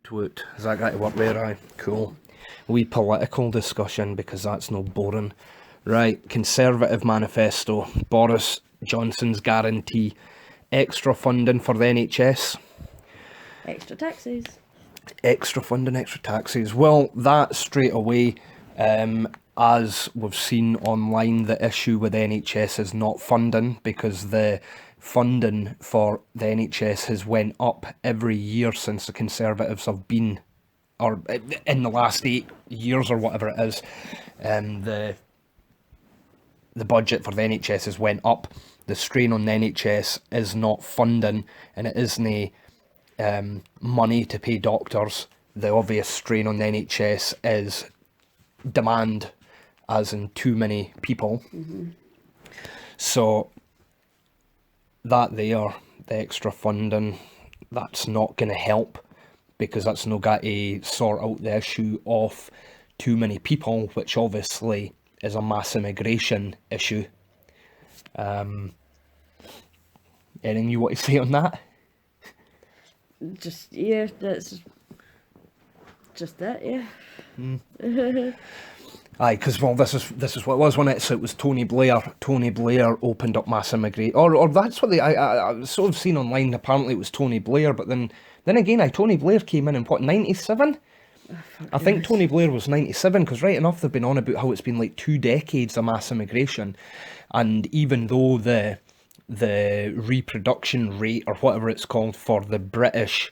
Twoot. Is that going to work there? Aye. Cool. Wee political discussion, because that's no boring. Right, Conservative manifesto. Boris Johnson's guarantee. Extra funding for the NHS. Extra taxes. Extra funding, extra taxes. Well, that straight away, as we've seen online, the issue with the NHS is not funding, because the funding for the NHS has went up every year since the Conservatives have been, or in the last 8 years or whatever it is. The budget for the NHS has went up. The strain on the NHS is not funding, and it isn't money to pay doctors. The obvious strain on the NHS is demand, as in too many people. Mm-hmm. So that there, the extra funding, that's not going to help, because that's not going to sort out the issue of too many people, which obviously is a mass immigration issue. Anything you want to say on that? Just, yeah, that's just that, yeah. Aye, because, well, this is what it was, wasn't it? So it was Tony Blair. Tony Blair opened up mass immigration, or that's what I sort of seen online. Apparently it was Tony Blair, but then again, Tony Blair came in what, 97? I think Tony Blair was 97, because right enough they've been on about how it's been like 2 decades of mass immigration, and even though the reproduction rate, or whatever it's called, for the British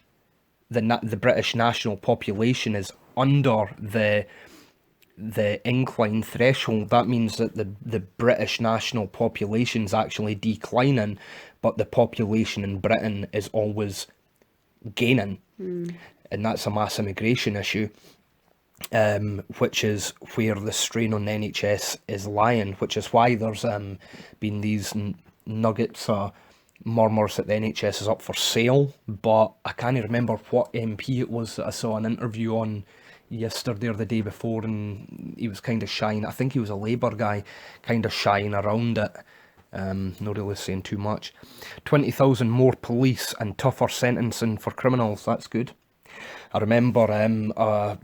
national population is under the incline threshold, that means that the British national population is actually declining, but the population in Britain is always gaining. And that's a mass immigration issue, which is where the strain on the NHS is lying, which is why there's been these nuggets murmurs that the NHS is up for sale. But I can't remember what MP it was that I saw an interview on yesterday or the day before, and he was kind of shying. I think he was a Labour guy, kind of shying around it. Not really saying too much. 20,000 more police and tougher sentencing for criminals. That's good. I remember, I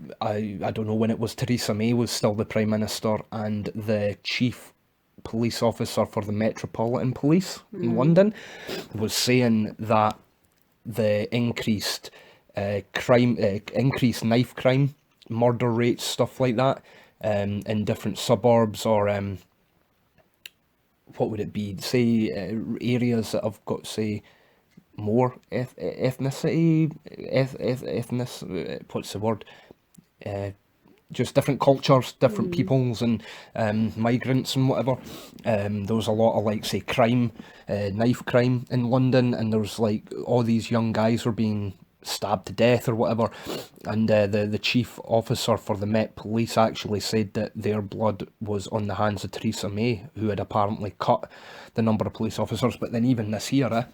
don't know when it was, Theresa May was still the Prime Minister, and the chief police officer for the Metropolitan Police in London was saying that the increased knife crime, murder rates, stuff like that, in different suburbs, or what would it be, say, areas that have got, say, more ethnicity, what's the word? Just different cultures, different peoples, and migrants and whatever. There was a lot of, like, say, crime, knife crime in London, and there was, like, all these young guys were being stabbed to death or whatever, and the chief officer for the Met Police actually said that their blood was on the hands of Theresa May, who had apparently cut the number of police officers. But then even this year,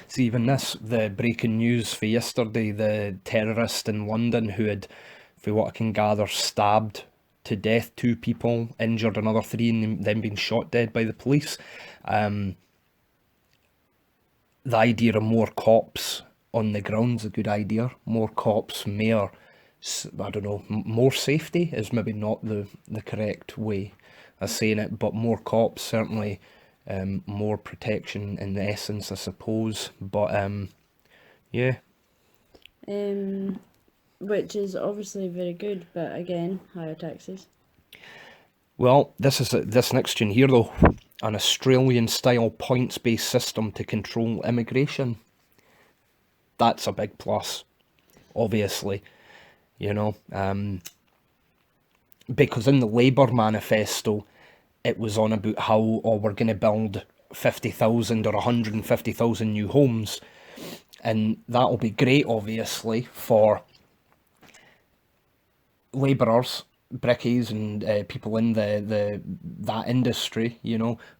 see, even this, the breaking news for yesterday, the terrorist in London who had, for what I can gather, stabbed to death 2 people, injured another 3, and then been shot dead by the police. The idea of more cops on the ground's a good idea. More cops, more, I don't know, more safety is maybe not the correct way of saying it, but more cops, certainly. More protection in the essence, I suppose, but yeah. Which is obviously very good, but again, higher taxes. Well, this next one here though, an Australian-style points-based system to control immigration. That's a big plus, obviously, because in the Labour manifesto, it was on about how, we're going to build 50,000 or 150,000 new homes, and that'll be great, obviously, for labourers, brickies, and people in that industry,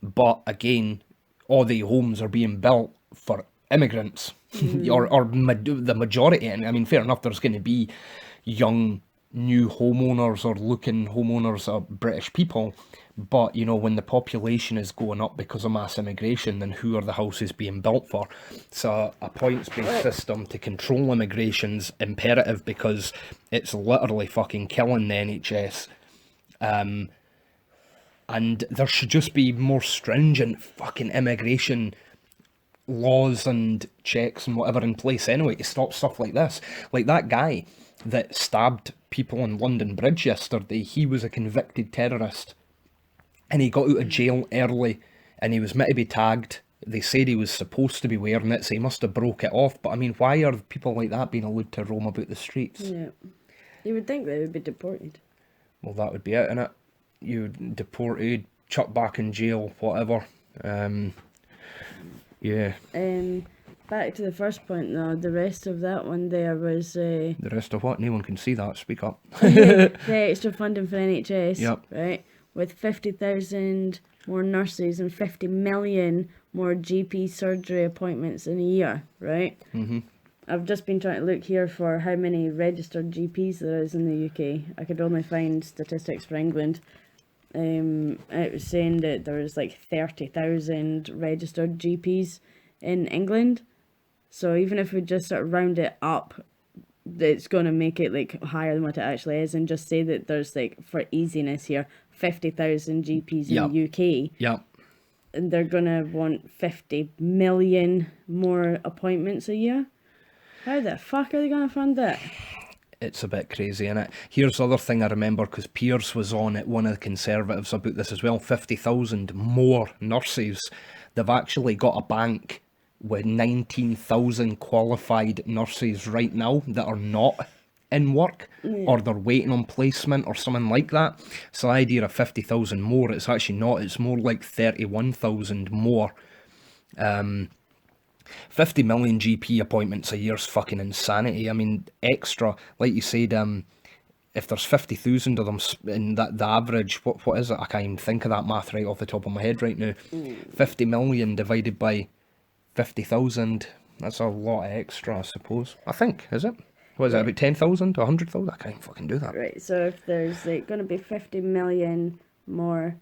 But again, all the homes are being built for immigrants, or the majority. And I mean, fair enough, there's going to be young new homeowners or looking homeowners are British people. But, you know, when the population is going up because of mass immigration, then who are the houses being built for? So a points-based system to control immigration's imperative, because it's literally fucking killing the NHS. And there should just be more stringent fucking immigration laws and checks and whatever in place anyway to stop stuff like this. Like that guy that stabbed people on London Bridge yesterday, he was a convicted terrorist. And he got out of jail early, and he was meant to be tagged. They said he was supposed to be wearing it, so he must have broke it off. But I mean, why are people like that being allowed to roam about the streets? Yeah. You would think they would be deported. Well, that would be it, innit? You deported, chucked back in jail, whatever. Yeah. Back to the first point though, the rest of that one there was The rest of what? No one can see that. Speak up. the extra funding for NHS. Yep. Right? With 50,000 more nurses and 50 million more GP surgery appointments in a year, right? Mm-hmm. I've just been trying to look here for how many registered GPs there is in the UK. I could only find statistics for England. It was saying that there was like 30,000 registered GPs in England. So even if we just sort of round it up, it's going to make it like higher than what it actually is, and just say that there's like, for easiness here, 50,000 GPs in the UK. Yep. And they're going to want 50 million more appointments a year. How the fuck are they going to fund that? It's a bit crazy, innit? Here's the other thing I remember, because Piers was on at one of the Conservatives about this as well. 50,000 more nurses. They've actually got a bank with 19,000 qualified nurses right now that are not in work, or they're waiting on placement or something like that. So the idea of 50,000 more, it's actually not. It's more like 31,000 more. 50 million GP appointments a year is fucking insanity. I mean, extra, like you said, if there's 50,000 of them, in that the average, what is it? I can't even think of that math right off the top of my head right now. 50 million divided by 50,000, that's a lot extra, I suppose. I think, is it? What is it, about 10,000 or 100,000? I can't even fucking do that. Right, so if there's like going to be 50 million more...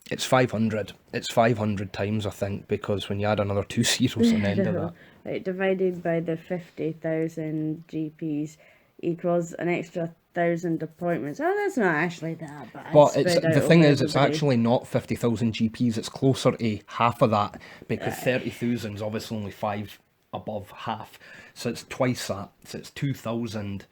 It's 500. It's 500 times, I think, because when you add another 2 zeros on the end of that. Right, divided by the 50,000 GPs equals an extra 1,000 appointments. Oh, that's not actually that bad. But it's, spread the out thing over is, it's everybody. actually not 50,000 GPs. It's closer to half of that, because 30,000 is obviously only 5 above half. So it's twice that. So it's 2,000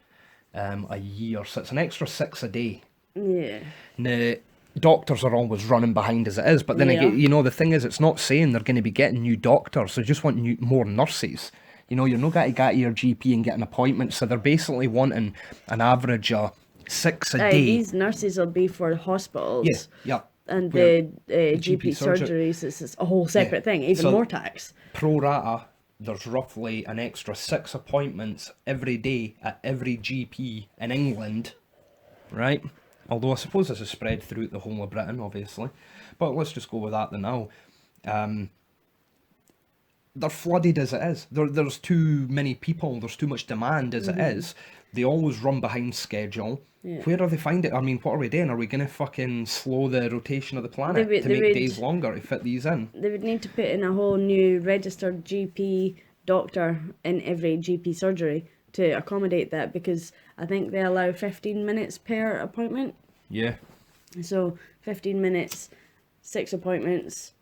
a year. So it's an extra 6 a day. Yeah. Now, doctors are always running behind as it is, but then again, you know, the thing is, it's not saying they're going to be getting new doctors. They just want more nurses. You know, you're not going to get to your GP and get an appointment, so they're basically wanting an average of 6 a day. These nurses will be for hospitals. Yeah. And Where the GP surgeries is a whole separate thing, even So- more tax. Pro rata, there's roughly an extra 6 appointments every day at every GP in England, right? Although I suppose this is spread throughout the whole of Britain, obviously. But let's just go with that then now. They're flooded as it is. There's too many people, there's too much demand as it is. They always run behind schedule. Yeah. Where are they finding it? I mean, what are we doing? Are we going to fucking slow the rotation of the planet They to make would- days longer to fit these in? They would need to put in a whole new registered GP doctor in every GP surgery to accommodate that, because I think they allow 15 minutes per appointment. Yeah. So 15 minutes, 6 appointments.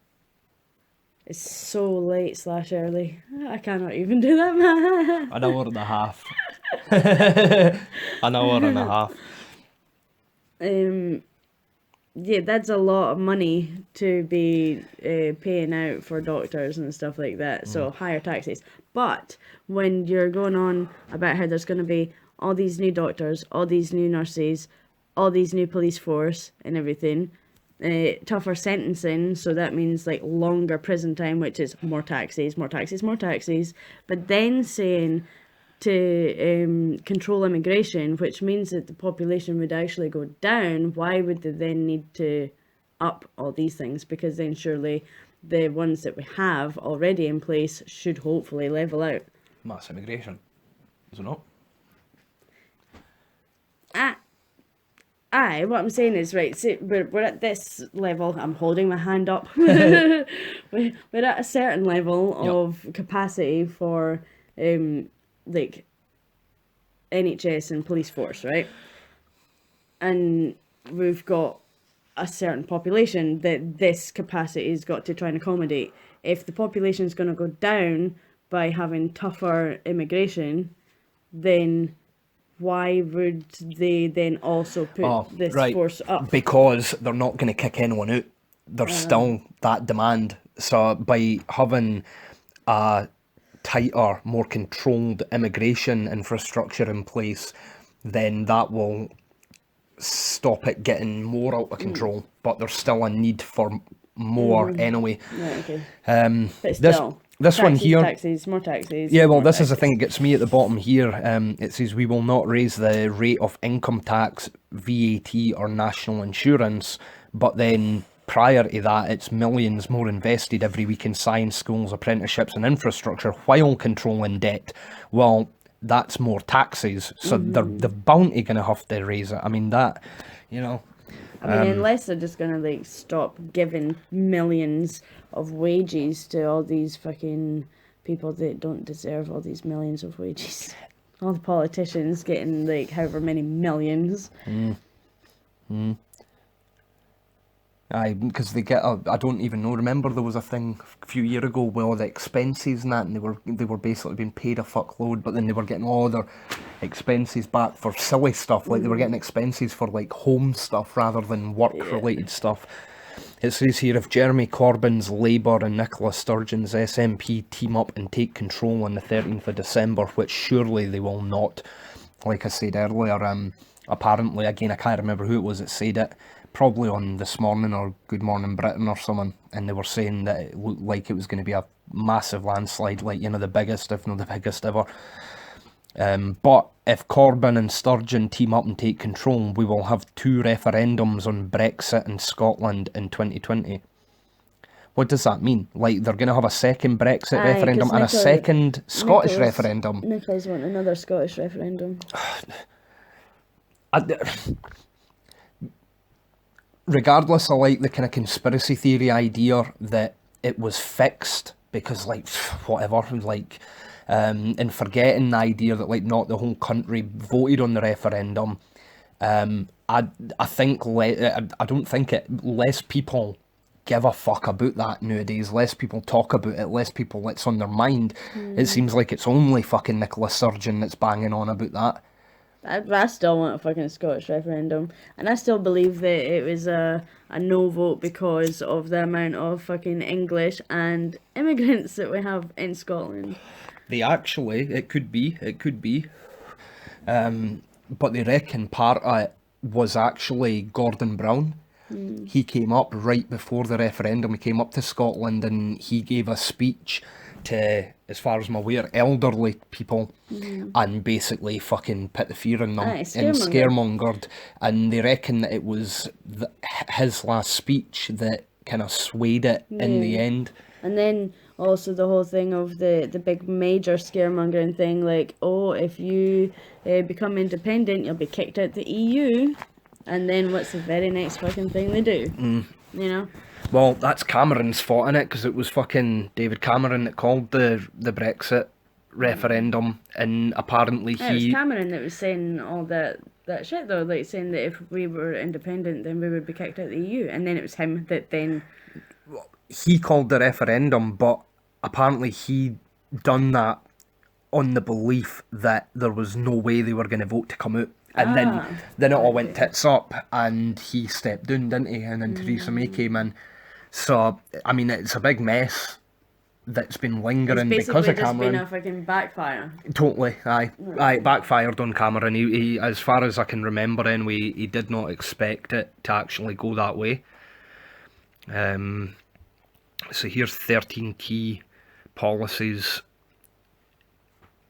It's so late / early. I cannot even do that, man. An hour and a half. An hour and a half. Yeah, that's a lot of money to be paying out for doctors and stuff like that. So higher taxes. But when you're going on about how there's going to be all these new doctors, all these new nurses, all these new police force and everything, tougher sentencing, so that means like longer prison time, which is more taxes. But then saying to control immigration, which means that the population would actually go down, why would they then need to up all these things? Because then surely the ones that we have already in place should hopefully level out. Mass immigration. Is it not? what I'm saying is, right, see, we're at this level. I'm holding my hand up. we're at a certain level of capacity for like NHS and police force, right? And we've got a certain population that this capacity has got to try and accommodate. If the population is going to go down by having tougher immigration, then why would they then also put this force up? Because they're not going to kick anyone out. There's still that demand. So by having a tighter, more controlled immigration infrastructure in place, then that will stop it getting more out of control. But there's still a need for more anyway. Right, okay. But still, this one here, more taxes. Yeah, well, this is the thing that gets me at the bottom here. It says we will not raise the rate of income tax, VAT, or national insurance, but then prior to that, it's millions more invested every week in science, schools, apprenticeships, and infrastructure while controlling debt. Well, that's more taxes, so they're bounty going to have to raise it. I mean, that, you know. I mean, unless they're just gonna like stop giving millions of wages to all these fucking people that don't deserve all these millions of wages. All the politicians getting like however many millions. Aye, because they get I don't even know. Remember there was a thing a few years ago with all the expenses and that, and they were basically being paid a fuckload, but then they were getting all their expenses back for silly stuff, like they were getting expenses for like home stuff rather than work related stuff. It says here, if Jeremy Corbyn's Labour and Nicola Sturgeon's SNP team up and take control on the 13th of December, which surely they will not, like I said earlier, apparently, again, I can't remember who it was that said it, probably on This Morning or Good Morning Britain or something, and they were saying that it looked like it was going to be a massive landslide, like, you know, the biggest, if not the biggest ever. But if Corbyn and Sturgeon team up and take control, we will have 2 referendums on Brexit in Scotland in 2020. What does that mean? Like, they're going to have a second Brexit referendum and a second Scottish referendum? Nicholas want another Scottish referendum. Regardless of like the kind of conspiracy theory idea that it was fixed because like whatever, like and forgetting the idea that like not the whole country voted on the referendum, I think I don't think less people give a fuck about that nowadays. Less people talk about it, less people it's on their mind. It seems like it's only fucking Nicola Sturgeon that's banging on about that. I still want a fucking Scottish referendum, and I still believe that it was a no vote because of the amount of fucking English and immigrants that we have in Scotland. It could be, but they reckon part of it was actually Gordon Brown. He came up right before the referendum. He came up to Scotland and he gave a speech to, as far as I'm aware, elderly people, and basically fucking put the fear in them and scaremongered. And they reckon that it was his last speech that kind of swayed it in the end. And then also the whole thing of the big major scaremongering thing, like, oh, if you become independent, you'll be kicked out the EU. And then what's the very next fucking thing they do? You know? Well, that's Cameron's fault, innit? Because it was fucking David Cameron that called the Brexit referendum, and apparently it was Cameron that was saying all that shit, though, like saying that if we were independent, then we would be kicked out of the EU, and then it was him that then... He called the referendum, but apparently he done that on the belief that there was no way they were going to vote to come out. And then it all went tits up, and he stepped down, didn't he? And then Theresa May came in. So, I mean, it's a big mess that's been lingering because of Cameron. It's basically just been a fucking backfire. Totally, aye. It backfired on Cameron. He, as far as I can remember anyway, he did not expect it to actually go that way. So here's 13 key policies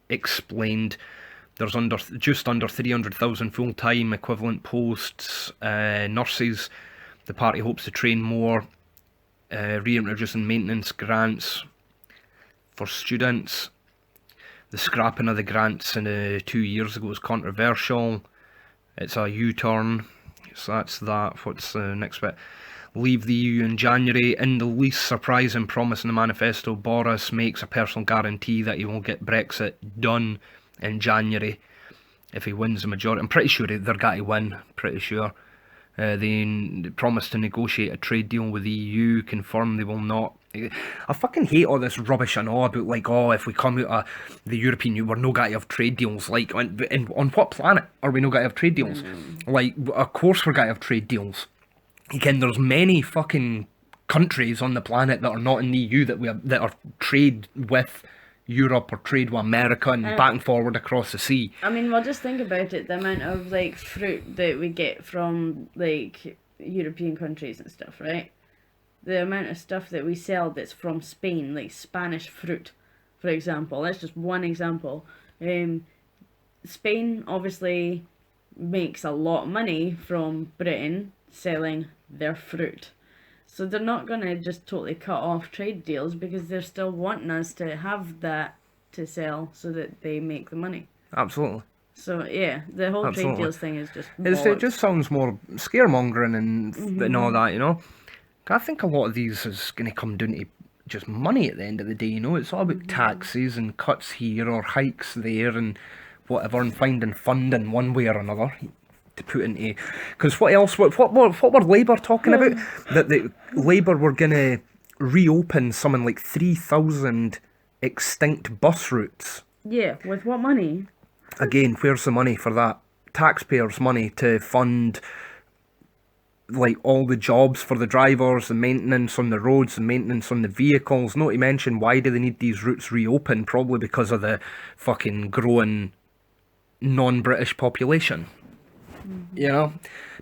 explained. There's just under 300,000 full-time equivalent posts, nurses. The party hopes to train more, reintroducing maintenance grants for students. The scrapping of the grants 2 years ago was controversial. It's a U-turn. So that's that. What's the next bit? Leave the EU in January. In the least surprising promise in the manifesto, Boris makes a personal guarantee that he will get Brexit done in January if he wins the majority. I'm pretty sure they're going to win, pretty sure. They promise to negotiate a trade deal with the EU, confirm they will not. I fucking hate all this rubbish I know about, like, oh, if we come out of the European Union, we're not going to have trade deals. Like, on what planet are we not going to have trade deals? Like, of course we're going to have trade deals. Again, there's many fucking countries on the planet that are not in the EU that are trade with Europe or trade with America and back and forward across the sea. I mean, well, just think about it. The amount of, like, fruit that we get from, like, European countries and stuff, right? The amount of stuff that we sell that's from Spain, like Spanish fruit, for example. That's just one example. Spain obviously makes a lot of money from Britain selling their fruit. So they're not going to just totally cut off trade deals because they're still wanting us to have that to sell so that they make the money. Absolutely. So, yeah, the whole trade deals thing is just it just sounds more scaremongering and all that, you know. I think a lot of these is going to come down to just money at the end of the day, you know. It's all about taxes and cuts here or hikes there and whatever, and finding funding one way or another to put into. Because what else? What were Labour talking about? That the Labour were going to reopen something like 3,000 extinct bus routes. Yeah, with what money? Again, where's the money for that? Taxpayers' money to fund, like, all the jobs for the drivers, the maintenance on the roads, the maintenance on the vehicles. Not to mention, why do they need these routes reopened? Probably because of the fucking growing non-British population. You know?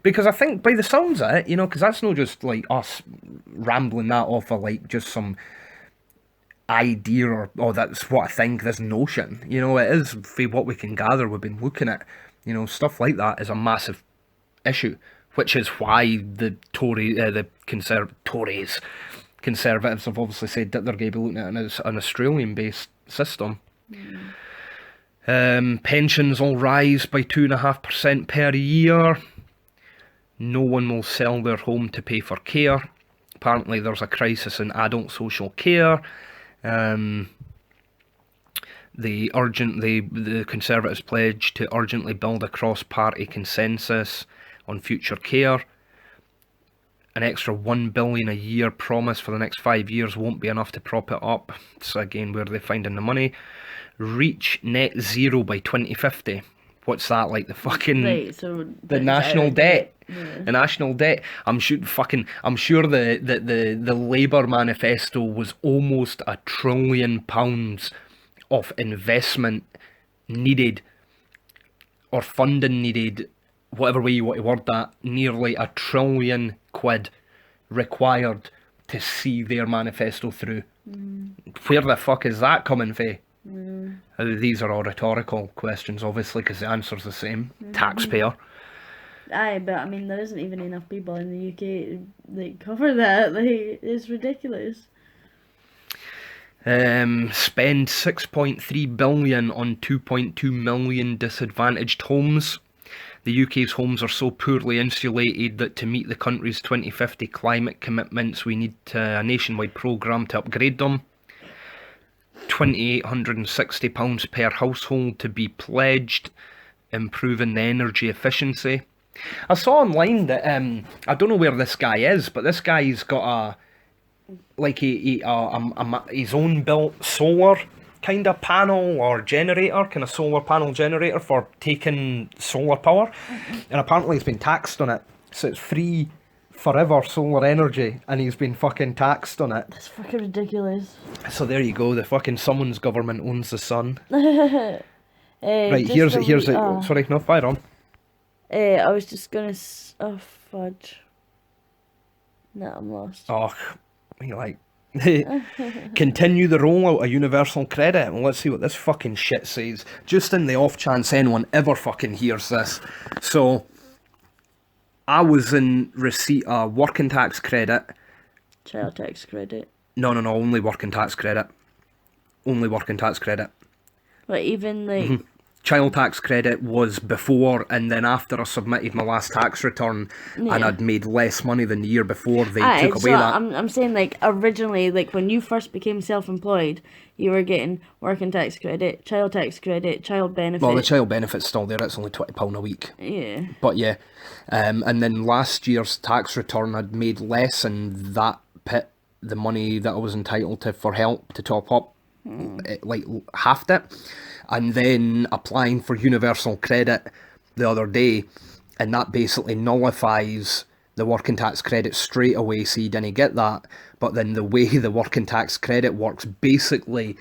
Because I think, by the sounds of it, you know, because that's not just, like, us rambling that off of, like, just some idea or, oh, that's what I think, this notion. You know, it is, for what we can gather, we've been looking at, you know, stuff like that is a massive issue. Which is why the Conservatives have obviously said that they're going to be looking at an Australian-based system. Pensions will rise by 2.5% per year. No one will sell their home to pay for care. Apparently there's a crisis in adult social care. The Conservatives pledge to urgently build a cross-party consensus on future care. An extra $1 billion a year promise for the next 5 years won't be enough to prop it up. So again, where are they finding the money? Reach net zero by 2050. What's that, like the fucking the national debt? Yeah. The national debt. I'm sure the Labour manifesto was almost £1 trillion of investment needed, or funding needed, whatever way you want to word that. Nearly £1 trillion required to see their manifesto through. Where the fuck is that coming from? These are all rhetorical questions, obviously, because the answer's the same. Taxpayer. Aye, but I mean, there isn't even enough people in the UK to, like, cover that. Like, it's ridiculous. Spend 6.3 billion on 2.2 million disadvantaged homes. The UK's homes are so poorly insulated that to meet the country's 2050 climate commitments, we need a nationwide programme to upgrade them. £2,860 per household to be pledged, improving the energy efficiency. I saw online that, I don't know where this guy is, but this guy's got his own built solar kind of panel or generator, kind of solar panel generator for taking solar power, and apparently he's been taxed on it, so it's free forever solar energy, and he's been fucking taxed on it. That's fucking ridiculous. So there you go, the fucking someone's government owns the sun. Right, here's it. Sorry, no, fire on. I was just gonna oh fudge. No, I'm lost. Oh, you like continue the rollout of universal credit. Well, let's see what this fucking shit says. Just in the off chance anyone ever fucking hears this. So, I was in receipt of working tax credit. Child tax credit. No, only working tax credit. Only working tax credit. But even like child tax credit was before, and then after I submitted my last tax return and I'd made less money than the year before, they took away that. I'm saying, like, originally, like, when you first became self-employed, you were getting working tax credit, child benefit. Well, the child benefit's still there. It's only £20 a week. Yeah. But yeah, and then last year's tax return, I'd made less, and that put the money that I was entitled to for help to top up, it, like, halved it. And then applying for universal credit the other day, and that basically nullifies the working tax credit straight away, so you didn't get that. But then the way the working tax credit works, basically,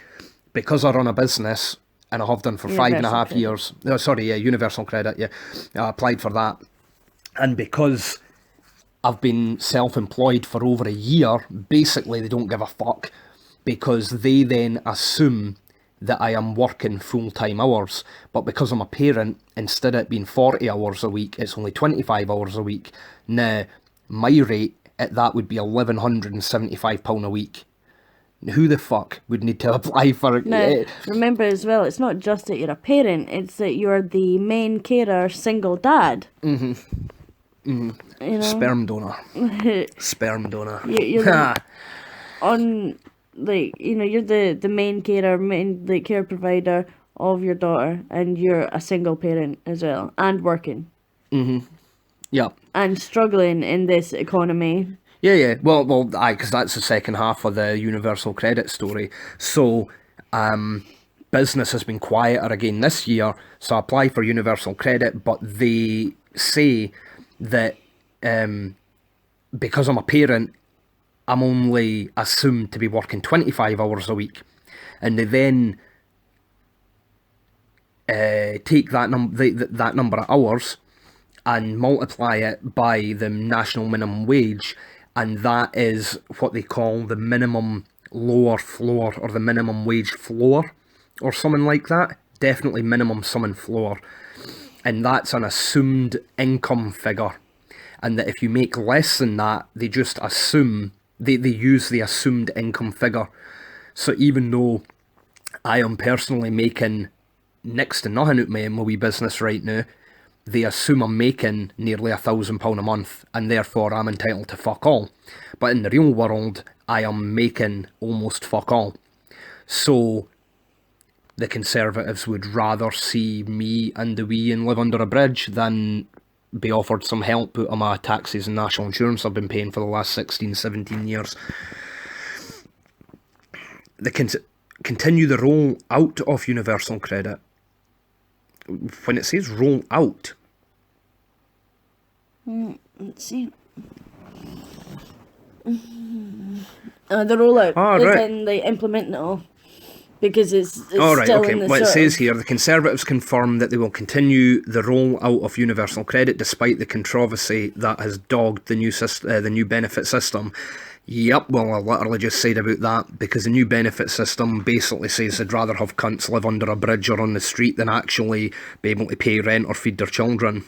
because I run a business, and I have done for Universal 5.5 credit. years. Oh, sorry, yeah, universal credit, yeah. I applied for that. And because I've been self-employed for over a year, basically they don't give a fuck, because they then assume that I am working full-time hours. But because I'm a parent, instead of it being 40 hours a week, it's only 25 hours a week. Now, my rate at that would be £1,175 a week. Who the fuck would need to apply for it? Now, remember as well, it's not just that you're a parent, it's that you're the main carer, single dad. You know? Sperm donor. Sperm donor. You're you're the main carer, main care provider of your daughter, and you're a single parent as well, and working. Yeah. And struggling in this economy. Yeah. Well, aye, because that's the second half of the universal credit story. So, business has been quieter again this year, so I apply for universal credit, but they say that because I'm a parent, I'm only assumed to be working 25 hours a week, and they then take that number of hours and multiply it by the national minimum wage, and that is what they call the minimum lower floor, or the minimum wage floor, or something like that. Definitely minimum sum and floor. And that's an assumed income figure. And that if you make less than that, they just assume, they use the assumed income figure. So even though I am personally making next to nothing out of my wee business right now, they assume I'm making nearly £1,000 a month, and therefore I'm entitled to fuck all. But in the real world, I am making almost fuck all. So the Conservatives would rather see me and the wee and live under a bridge than be offered some help out of my taxes and national insurance I've been paying for the last 16, 17 years. They continue the roll out of universal credit. When it says roll out, Let's see. The rollout is right. in the implementing it all, because it's all right, still okay. in the Well, it sort says of- here, the Conservatives confirm that they will continue the roll out of universal credit despite the controversy that has dogged the new benefit system. Yep, well, I literally just said about that, because the new benefit system basically says they'd rather have cunts live under a bridge or on the street than actually be able to pay rent or feed their children.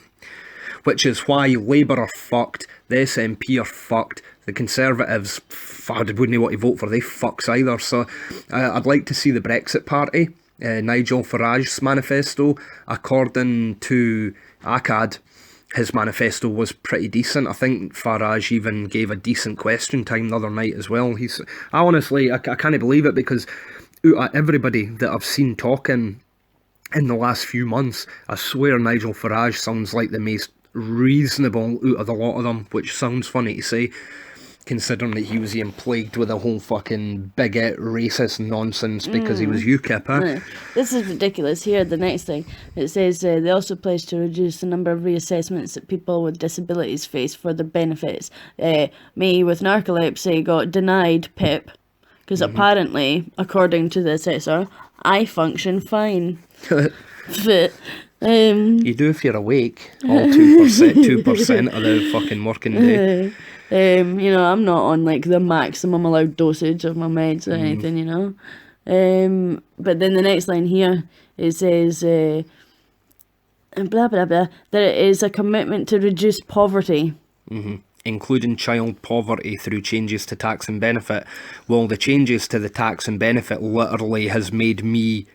Which is why Labour are fucked, the SNP are fucked, the Conservatives, I wouldn't want to vote for they fucks either. So I'd like to see the Brexit Party, Nigel Farage's manifesto. According to ACAD, his manifesto was pretty decent. I think Farage even gave a decent question time the other night as well. I can't believe it, because out of everybody that I've seen talking in the last few months, I swear Nigel Farage sounds like the most reasonable out of the lot of them, which sounds funny to say, considering that he was being plagued with a whole fucking bigot racist nonsense because he was UKIP, huh? Yeah. This is ridiculous. Here, the next thing, it says they also pledge to reduce the number of reassessments that people with disabilities face for their benefits. Me with narcolepsy got denied PIP because apparently, according to the assessor, I function fine. But, You do if you're awake, all 2% of the fucking working day. I'm not on like the maximum allowed dosage of my meds or anything, you know. But then the next line here, it says, blah, blah, blah, that it is a commitment to reduce poverty. Including child poverty through changes to tax and benefit. Well, the changes to the tax and benefit literally has made me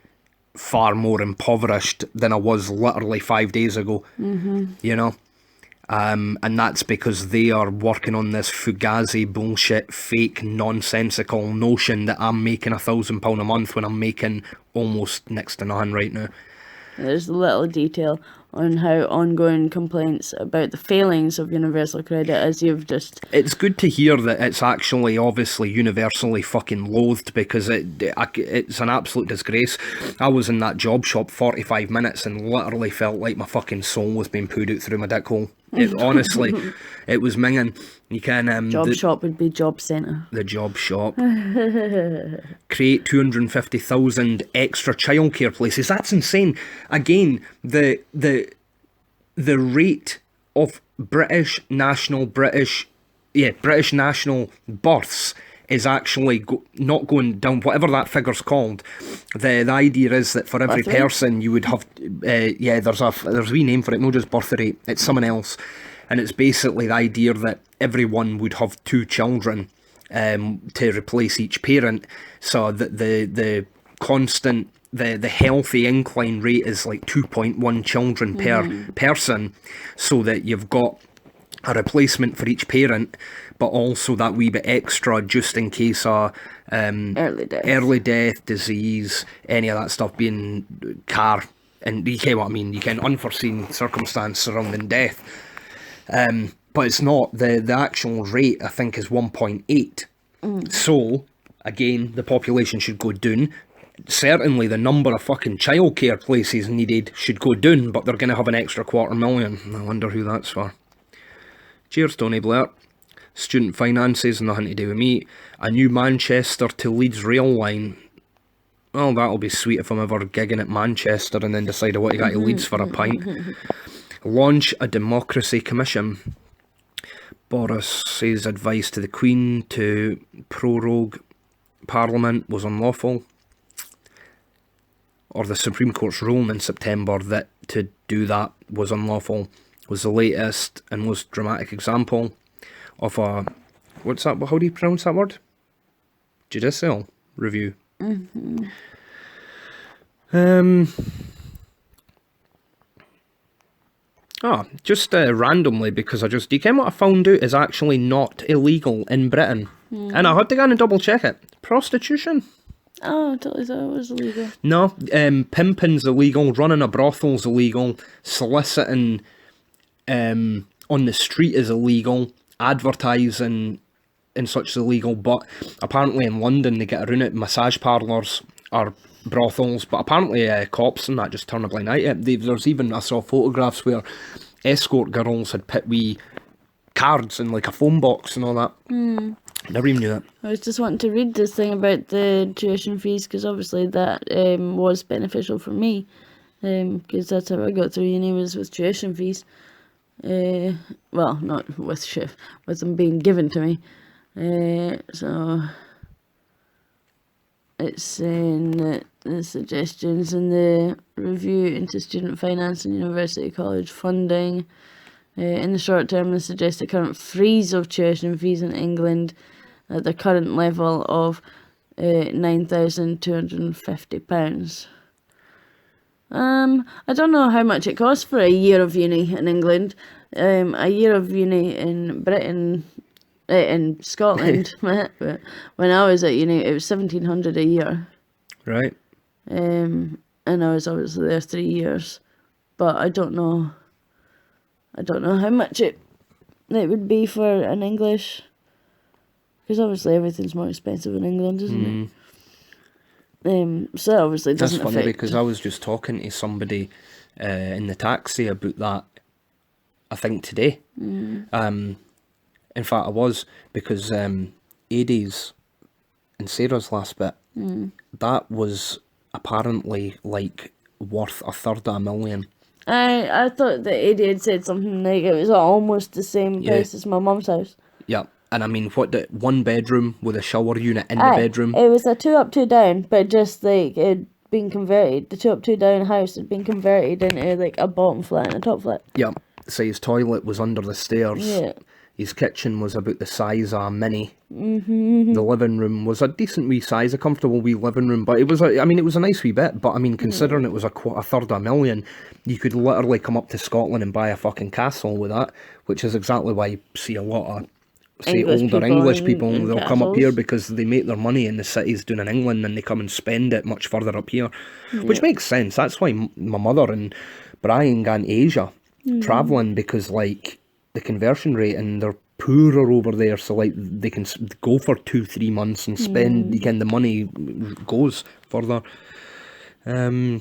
far more impoverished than I was literally 5 days ago. You know? And that's because they are working on this fugazi bullshit, fake, nonsensical notion that I'm making £1,000 a month when I'm making almost next to nothing right now. There's a little detail on how ongoing complaints about the failings of universal credit, as you've just... It's good to hear that it's actually obviously universally fucking loathed, because it's an absolute disgrace. I was in that job shop 45 minutes and literally felt like my fucking soul was being pooed out through my dick hole. Honestly, it was minging. You can Job shop would be job centre. The job shop. Create 250,000 extra childcare places. That's insane. Again, the rate of British national births is actually not going down, whatever that figure's called. The idea is that for every person you would have, there's a wee name for it, not just birth rate, it's something else. And it's basically the idea that everyone would have 2 children to replace each parent, so that the constant, the healthy incline rate is like 2.1 children per person, so that you've got a replacement for each parent, but also that wee bit extra just in case early death, disease, any of that stuff, being car, and you get what I mean, you can unforeseen circumstance surrounding death. But it's not, the actual rate I think is 1.8. So again, the population should go down. Certainly the number of fucking childcare places needed should go down, but they're going to have an extra 250,000. I wonder who that's for. Cheers, Tony Blair. Student finances, nothing to do with me. A new Manchester to Leeds rail line. Well, that'll be sweet if I'm ever gigging at Manchester and then decide I want to go to Leeds for a pint. Launch a democracy commission. Boris says advice to the Queen to prorogue Parliament was unlawful. Or the Supreme Court's ruling in September that to do that was unlawful was the latest and most dramatic example of a, what's that, how do you pronounce that word? Judicial review. Just randomly, because do you know what I found out is actually not illegal in Britain? And I had to go in and double check it. Prostitution. Oh, I totally thought it was illegal. No, pimping's illegal, running a brothel's illegal, soliciting on the street is illegal, advertising and such is illegal, but apparently in London they get around it. Massage parlours are brothels, but apparently cops and that just turn a blind eye to it. There's even, I saw photographs where escort girls had put wee cards in like a phone box and all that. Never even knew that. I was just wanting to read this thing about the tuition fees, because obviously that was beneficial for me, because that's how I got through uni, was with tuition fees. Well, not with them being given to me. So it's saying that the suggestions in the review into student finance and university college funding. In the short term, they suggest a current freeze of tuition fees in England at the current level of £9,250. I don't know how much it costs for a year of uni in England. A year of uni in Britain, in Scotland, but when I was at uni, it was £1,700 a year. Right. And I was obviously there 3 years, but I don't know how much it would be for an English, because obviously everything's more expensive in England, isn't it? So that obviously doesn't affect. That's funny, because I was just talking to somebody in the taxi about that, I think today. In fact, I was, because Adie's and Sarah's last bit, that was apparently like worth $350,000. I thought that Eddie had said something like it was almost the same price as my mum's house. Yeah, and I mean, what, the 1 bedroom with a shower unit in the bedroom? It was a 2 up, 2 down, but just like it'd been converted. The 2 up, 2 down house had been converted into like a bottom flat and a top flat. Yeah, so his toilet was under the stairs. His kitchen was about the size of a mini. The living room was a decent wee size, a comfortable wee living room, but it was it was a nice wee bit. But I mean, considering it was a third of a million, you could literally come up to Scotland and buy a fucking castle with that, which is exactly why you see a lot of older English people. They'll come up here because they make their money in the cities down in England, and they come and spend it much further up here, which makes sense. That's why my mother and Brian gone to Asia travelling, because like the conversion rate, and they're poorer over there, so like they can go for 2-3 months and spend again, the money goes further. Aye.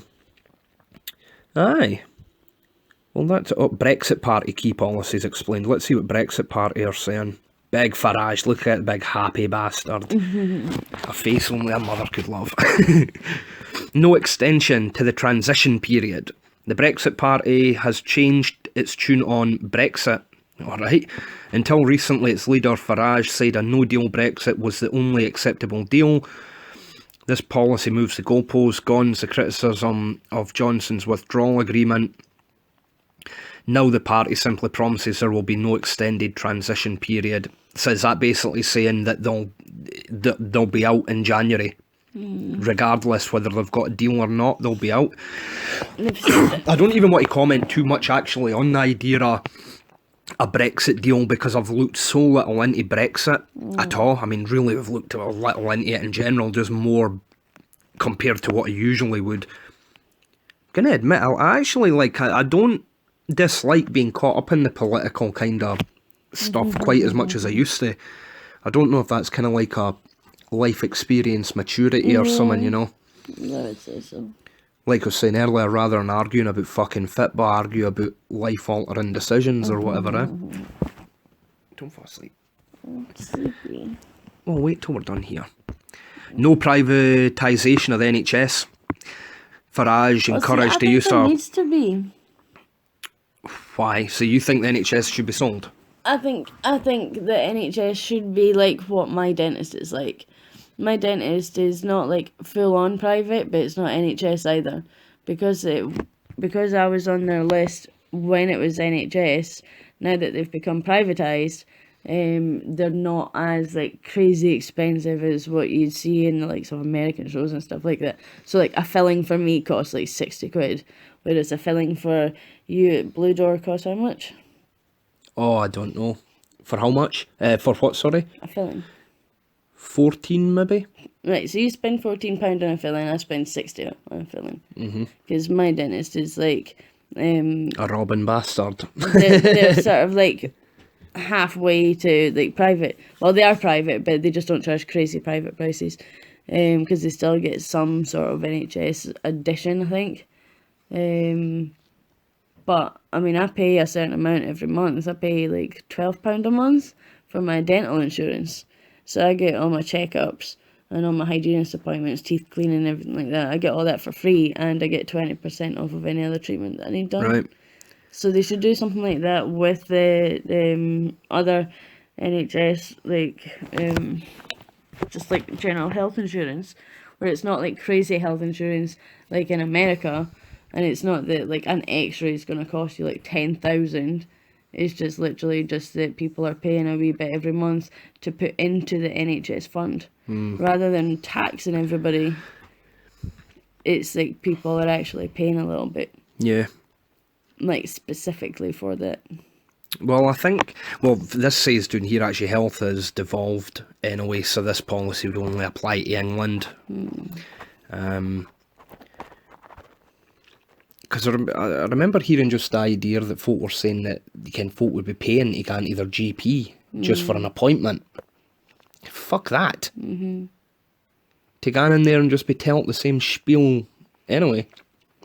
Well, that's Brexit Party key policies explained. Let's see what Brexit Party are saying. Big Farage, look at that big happy bastard. A face only a mother could love. No extension to the transition period. The Brexit Party has changed its tune on Brexit. Alright. Until recently, its leader Farage said a no-deal Brexit was the only acceptable deal. This policy moves the goalposts, gone's the criticism of Johnson's withdrawal agreement. Now the party simply promises there will be no extended transition period. So is that basically saying that they'll be out in January? Regardless whether they've got a deal or not, they'll be out. I don't even want to comment too much actually on the idea of a Brexit deal, because I've looked so little into Brexit at all. I mean, really, I've looked a little into it in general, just more compared to what I usually would. I'm gonna admit, I actually I don't dislike being caught up in the political kind of stuff quite as much as I used to. I don't know if that's kind of like a life experience maturity or something, you know? I would say so. Like I was saying earlier, rather than arguing about fucking football, argue about life-altering decisions or whatever, Don't fall asleep. I'm sleepy. Oh, wait till we're done here. No privatisation of the NHS. Farage encouraged the use of... It needs to be. Why? So you think the NHS should be sold? I think the NHS should be like what my dentist is like. My dentist is not like full on private, but it's not NHS either, because I was on their list when it was NHS. Now that they've become privatised, they're not as like crazy expensive as what you'd see in the likes of American shows and stuff like that. So like a filling for me costs like 60 quid, whereas a filling for you at Blue Door costs how much? Oh, I don't know. For how much? For what, sorry? A filling. 14 maybe? Right, so you spend £14 on a filling, I spend 60 on a filling. Because my dentist is like... a Robin bastard. they're sort of like halfway to like private. Well, they are private, but they just don't charge crazy private prices. Because they still get some sort of NHS addition, I think. But, I mean, I pay a certain amount every month. I pay like £12 a month for my dental insurance. So I get all my checkups and all my hygienist appointments, teeth cleaning, everything like that. I get all that for free, and I get 20% off of any other treatment that I need done. Right. So they should do something like that with the other NHS, like just like general health insurance, where it's not like crazy health insurance like in America, and it's not that like an X-ray is going to cost you like 10,000. It's just literally just that people are paying a wee bit every month to put into the NHS fund. Rather than taxing everybody, it's like people are actually paying a little bit. Yeah. Like specifically for that. Well, I think, this says down here actually health has devolved anyway, so this policy would only apply to England. Because I remember hearing just the idea that folk were saying that folk would be paying to go into their GP just for an appointment. Fuck that. To go in there and just be told the same spiel anyway.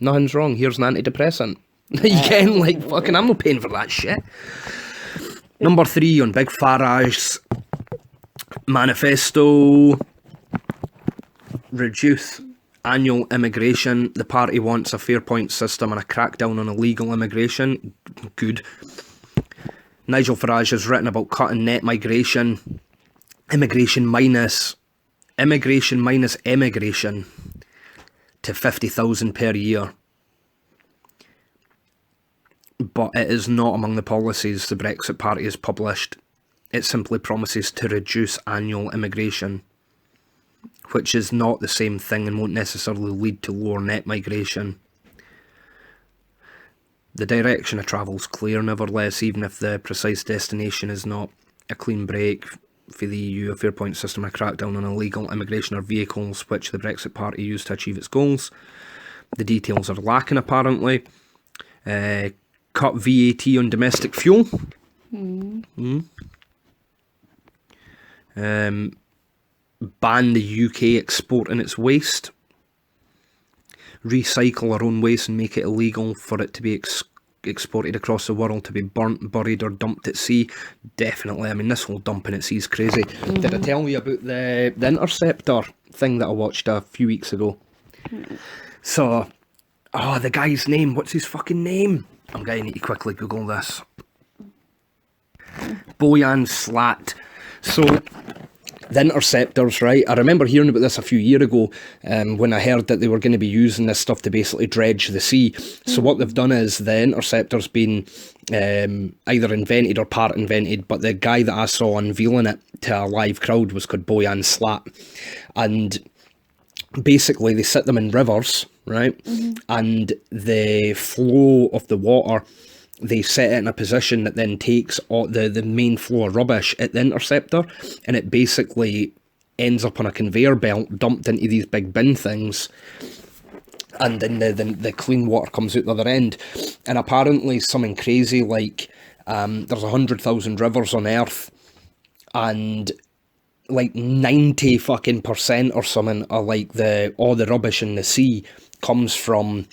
Nothing's wrong, here's an antidepressant. You can, like, fucking, I'm not paying for that shit. Number 3 on Big Farage's manifesto. Reduce annual immigration. The party wants a fair point system and a crackdown on illegal immigration. Good. Nigel Farage has written about cutting net migration. Immigration minus emigration to 50,000 per year. But it is not among the policies the Brexit Party has published. it simply promises to reduce annual immigration, which is not the same thing and won't necessarily lead to lower net migration. The direction of travel is clear, nevertheless, even if the precise destination is not a clean break for the EU, a fair point system, a crackdown on illegal immigration or vehicles which the Brexit party used to achieve its goals. The details are lacking, apparently. Cut VAT on domestic fuel. Ban the UK exporting its waste. Recycle our own waste and make it illegal for it to be exported across the world to be burnt, buried or dumped at sea. Definitely. I mean, this whole dumping at sea is crazy. Did I tell you about the Interceptor thing that I watched a few weeks ago? So, the guy's name, what's his fucking name? I'm going to need to quickly Google this. Boyan Slat. So, the Interceptors, right? I remember hearing about this a few years ago when I heard that they were going to be using this stuff to basically dredge the sea. So what they've done is the Interceptor's been either invented or part invented, but the guy that I saw unveiling it to a live crowd was called Boyan Slat. And basically they sit them in rivers, right? And the flow of the water, they set it in a position that then takes all the main flow of rubbish at the Interceptor, and it basically ends up on a conveyor belt dumped into these big bin things, and then the clean water comes out the other end. And apparently something crazy like there's 100,000 rivers on Earth, and like 90% or something are like all the rubbish in the sea comes from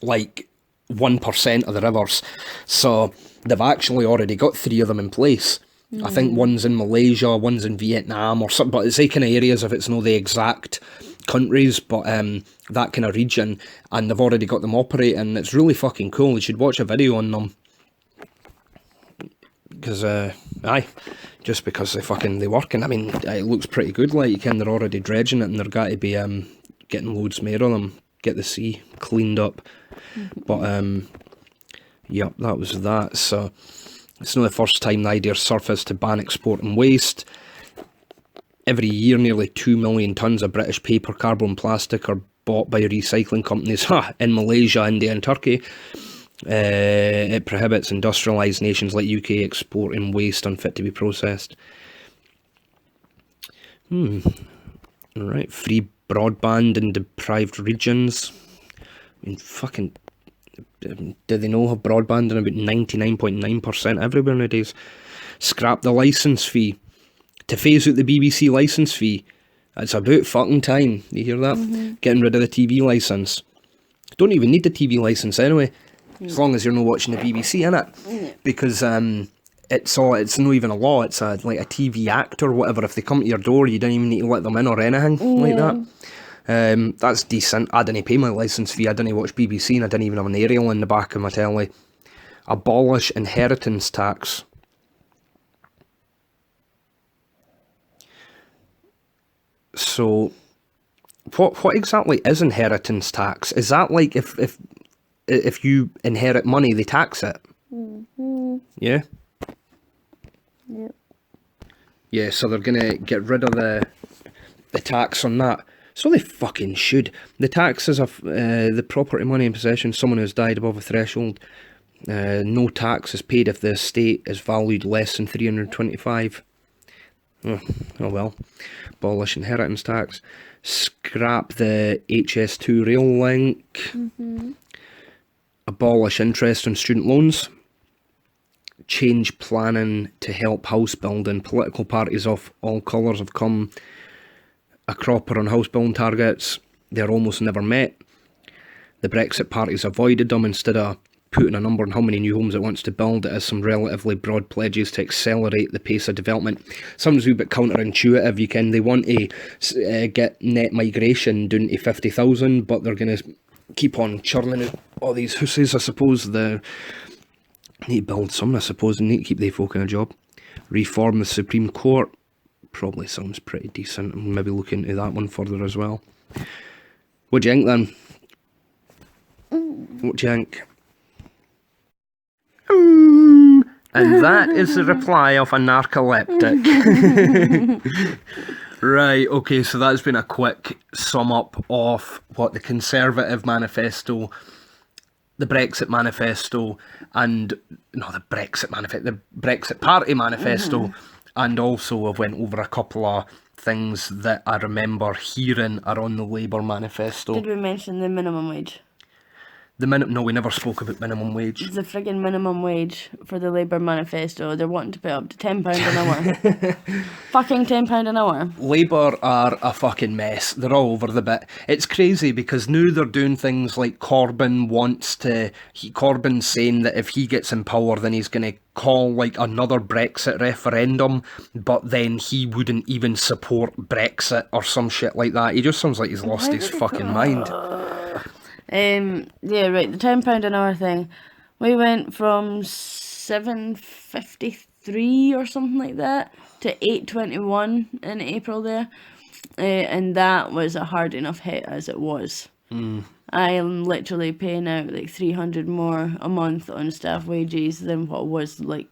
like 1% of the rivers. So they've actually already got 3 of them in place. I think one's in Malaysia, one's in Vietnam or something, but it's like kind of areas, if it's not the exact countries, but that kind of region, and they've already got them operating. It's really fucking cool. You should watch a video on them, because just because they working. I mean, it looks pretty good. Like, you can, they're already dredging it, and they're got to be getting loads more of them, get the sea cleaned up. But yep, that was that. So it's not the first time the idea surfaced to ban exporting waste. Every year, nearly 2 million tonnes of British paper, cardboard and plastic are bought by recycling companies in Malaysia, India and Turkey. It prohibits industrialised nations like UK exporting waste unfit to be processed. Right, free broadband in deprived regions. I mean, fucking, do they know have broadband in about 99.9% everywhere nowadays? Scrap the licence fee. To phase out the BBC licence fee. It's about fucking time. You hear that? Getting rid of the TV licence. Don't even need the TV licence anyway, as long as you're not watching the BBC, innit? Because it's not even a law. It's like a TV act or whatever. If they come to your door, you don't even need to let them in or anything like that. That's decent. I didn't pay my licence fee. I didn't watch BBC, and I didn't even have an aerial in the back of my telly. Abolish inheritance tax. So, what exactly is inheritance tax? Is that like if you inherit money, they tax it? Yeah? Yep. Yeah, so they're gonna get rid of the tax on that. So they fucking should. The taxes of the property, money in possession, someone who has died above a threshold. No tax is paid if the estate is valued less than 325. Oh well. Abolish inheritance tax. Scrap the HS2 rail link. Abolish interest on student loans. Change planning to help house building. Political parties of all colours have come a cropper on house building targets. They're almost never met. The Brexit parties avoided them instead of putting a number on how many new homes it wants to build. It has some relatively broad pledges to accelerate the pace of development. Sounds a wee bit counterintuitive. You can, they want to get net migration down to 50,000, but they're going to keep on churning out all these hussies. I suppose they need to build some, I suppose, and need to keep the folk in a job. Reform the Supreme Court. Probably sounds pretty decent. And maybe look into that one further as well. What do you think then? What do you think? And that is the reply of a narcoleptic. Right, okay, so that's been a quick sum up of what the Conservative manifesto, the Brexit manifesto, and the Brexit Party manifesto, and also I've went over a couple of things that I remember hearing are on the Labour manifesto. Did we mention the minimum wage? No, we never spoke about minimum wage. The friggin' minimum wage for the Labour manifesto, they're wanting to pay up to £10 an hour. Fucking £10 an hour. Labour are a fucking mess. They're all over the bit. It's crazy because now they're doing things like Corbyn's saying that if he gets in power, then he's going to call like another Brexit referendum, but then he wouldn't even support Brexit or some shit like that. He just sounds like he's lost his fucking mind. Yeah, right, the £10 an hour thing. We went from £7.53 or something like that to £8.21 in April there. And that was a hard enough hit as it was. I'm literally paying out like 300 more a month on staff wages than what was like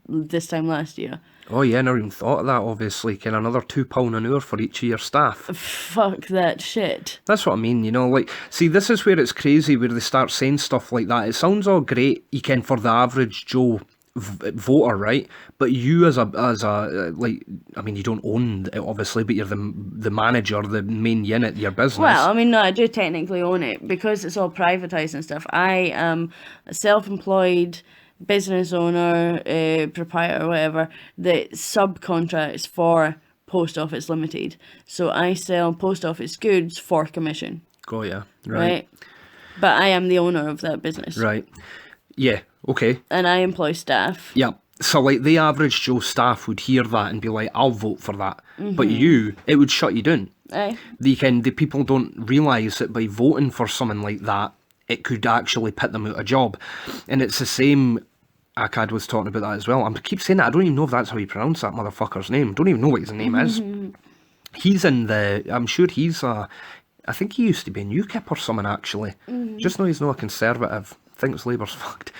this time last year. Oh yeah, I never even thought of that, obviously. Can another £2 an hour for each of your staff. Fuck that shit. That's what I mean, see, this is where it's crazy, where they start saying stuff like that. It sounds all great, for the average Joe voter, right? But you you don't own it, obviously, but you're the manager, the main unit of your business. Well, no, I do technically own it because it's all privatised and stuff. I am a self-employed business owner, proprietor, whatever, that subcontracts for Post Office Limited. So I sell post office goods for commission. Oh yeah, right. But I am the owner of that business. Right. Yeah, okay. And I employ staff. Yeah. So like the average Joe staff would hear that and be like, I'll vote for that. But it would shut you down. Aye. The people don't realise that by voting for something like that, it could actually put them out of job. And it's the same, Akkad was talking about that as well. I keep saying that, I don't even know if that's how you pronounce that motherfucker's name. Don't even know what his name is. He's I'm sure I think he used to be in UKIP or something, actually. Just know he's not a Conservative. Thinks Labour's fucked.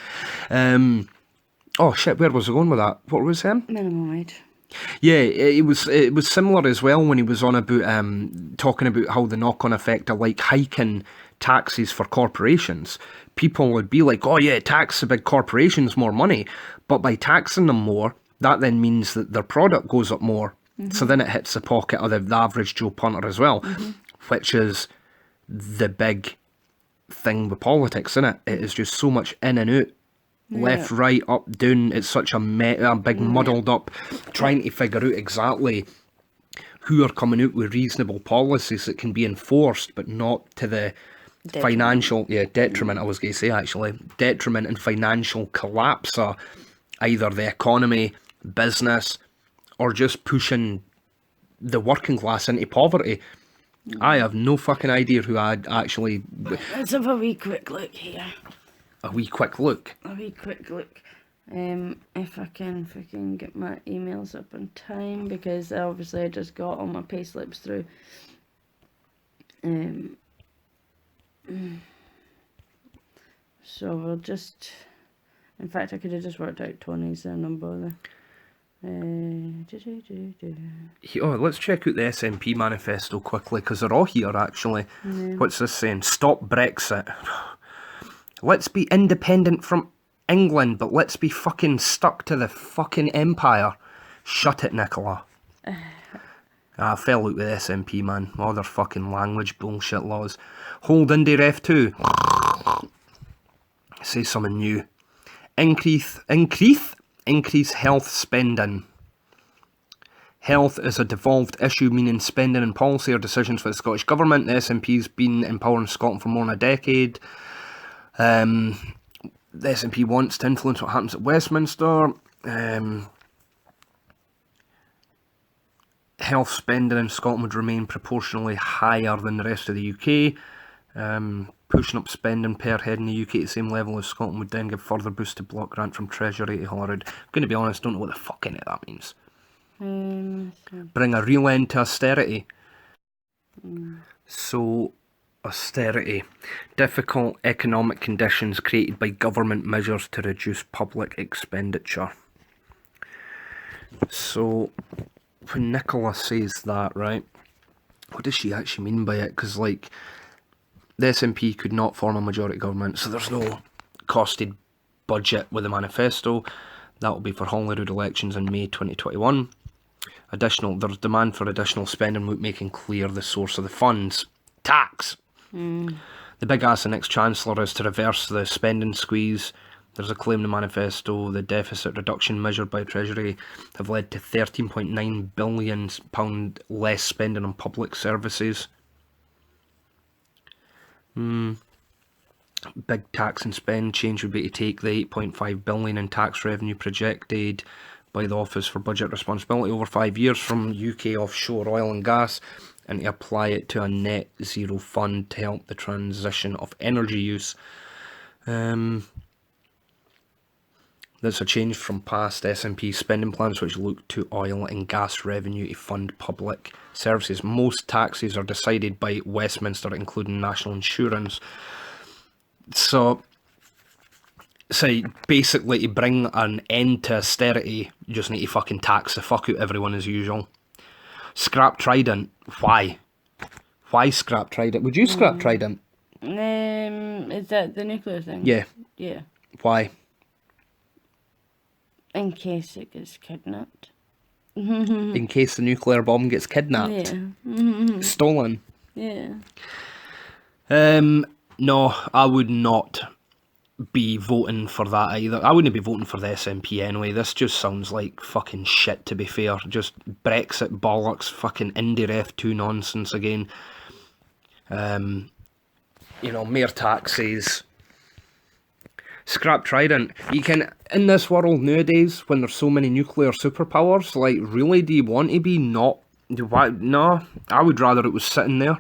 Oh shit, where was I going with that? What was him? Minimum wage. Yeah, it was similar as well when he was on about talking about how the knock-on effect of like hiking taxes for corporations. People would be like, oh yeah, tax the big corporations more money, but by taxing them more, that then means that their product goes up more. So then it hits the pocket of the average Joe punter as well, which is the big thing with politics, isn't it? It is just so much in and out. Left, right, up, down. It's such a big muddled up, trying to figure out exactly who are coming out with reasonable policies that can be enforced, but not to the financial detriment. I was going to say actually detriment and financial collapse of either the economy, business, or just pushing the working class into poverty. I have no fucking idea who I'd actually. Let's have a wee quick look here. A wee quick look. If I can get my emails up on time, because obviously I just got all my payslips through. So we'll just. In fact, I could have just worked out Tony's number there. Let's check out the SNP manifesto quickly, because they're all here actually. What's this saying? Stop Brexit. Let's be independent from England, but let's be fucking stuck to the fucking empire. Shut it, Nicola. I fell out with SNP, man. All their fucking language bullshit laws. Hold Indie Ref 2. Say something new. Increase health spending. Health is a devolved issue, meaning spending and policy are decisions for the Scottish Government. The SNP's been empowering Scotland for more than a decade. The SNP wants to influence what happens at Westminster. Health spending in Scotland would remain proportionally higher than the rest of the UK. Pushing up spending per head in the UK at the same level as Scotland would then give further boost to block grant from Treasury to Holyrood. I'm going to be honest, don't know what the fuck in it that means. Bring a real end to austerity. So, austerity. Difficult economic conditions created by government measures to reduce public expenditure. So, when Nicola says that, right, what does she actually mean by it? Because, like, the SNP could not form a majority government, so there's no costed budget with the manifesto. That will be for Holyrood elections in May 2021. There's demand for additional spending without making clear the source of the funds. Tax! The big ask the next Chancellor is to reverse the spending squeeze. There's a claim in the manifesto the deficit reduction measured by Treasury have led to £13.9 billion less spending on public services. Big tax and spend change would be to take the £8.5 billion in tax revenue projected by the Office for Budget Responsibility over 5 years from UK offshore oil and gas and to apply it to a net zero fund to help the transition of energy use. That's a change from past SNP spending plans which look to oil and gas revenue to fund public services. Most taxes are decided by Westminster, including national insurance. So basically, to bring an end to austerity, you just need to fucking tax the fuck out everyone as usual. Scrap Trident. Why? Why scrap Trident? Would you scrap Trident? Is that the nuclear thing? Yeah. Yeah. Why? In case it gets kidnapped. In case the nuclear bomb gets kidnapped? Yeah. Stolen? Yeah. No, I would not be voting for that either. I wouldn't be voting for the SNP anyway. This just sounds like fucking shit, to be fair. Just Brexit bollocks, fucking Indie Ref 2 nonsense again. Mere taxes. Scrap Trident. You can, in this world nowadays, when there's so many nuclear superpowers, like, really, do you want to be not? No, I would rather it was sitting there.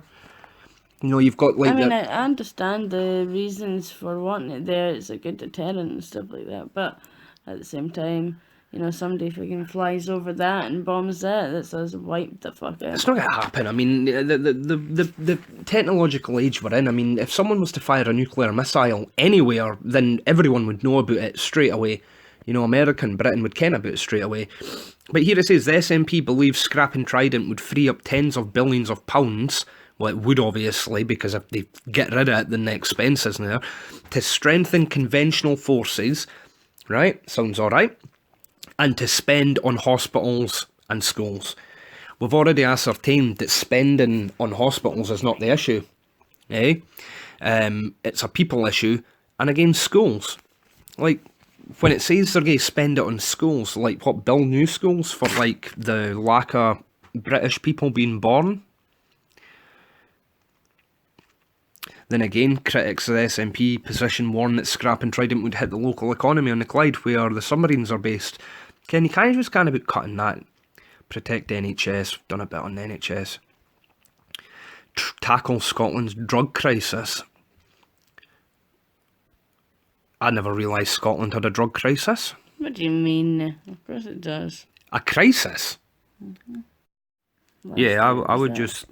You've got like. I understand the reasons for wanting it there. It's a good deterrent and stuff like that. But at the same time, somebody freaking flies over that and bombs that. That's us wiped the fuck out. It's not going to happen. I mean, the technological age we're in. I mean, if someone was to fire a nuclear missile anywhere, then everyone would know about it straight away. America and Britain would ken about it straight away. But here it says the SNP believes scrapping Trident would free up tens of billions of pounds. Well, it would obviously, because if they get rid of it, then the expense isn't there, to strengthen conventional forces, right? Sounds alright. And to spend on hospitals and schools. We've already ascertained that spending on hospitals is not the issue. It's a people issue. And again, schools. Like, when it says they're going to spend it on schools, like what, build new schools for like the lack of British people being born? Then again, critics of the SNP position warn that scrapping Trident would hit the local economy on the Clyde, where the submarines are based. Ken, you kind of just kind about cutting that. Protect the NHS. We've done a bit on the NHS. Tackle Scotland's drug crisis. I never realised Scotland had a drug crisis. What do you mean? Of course it does. A crisis? Yeah, I would just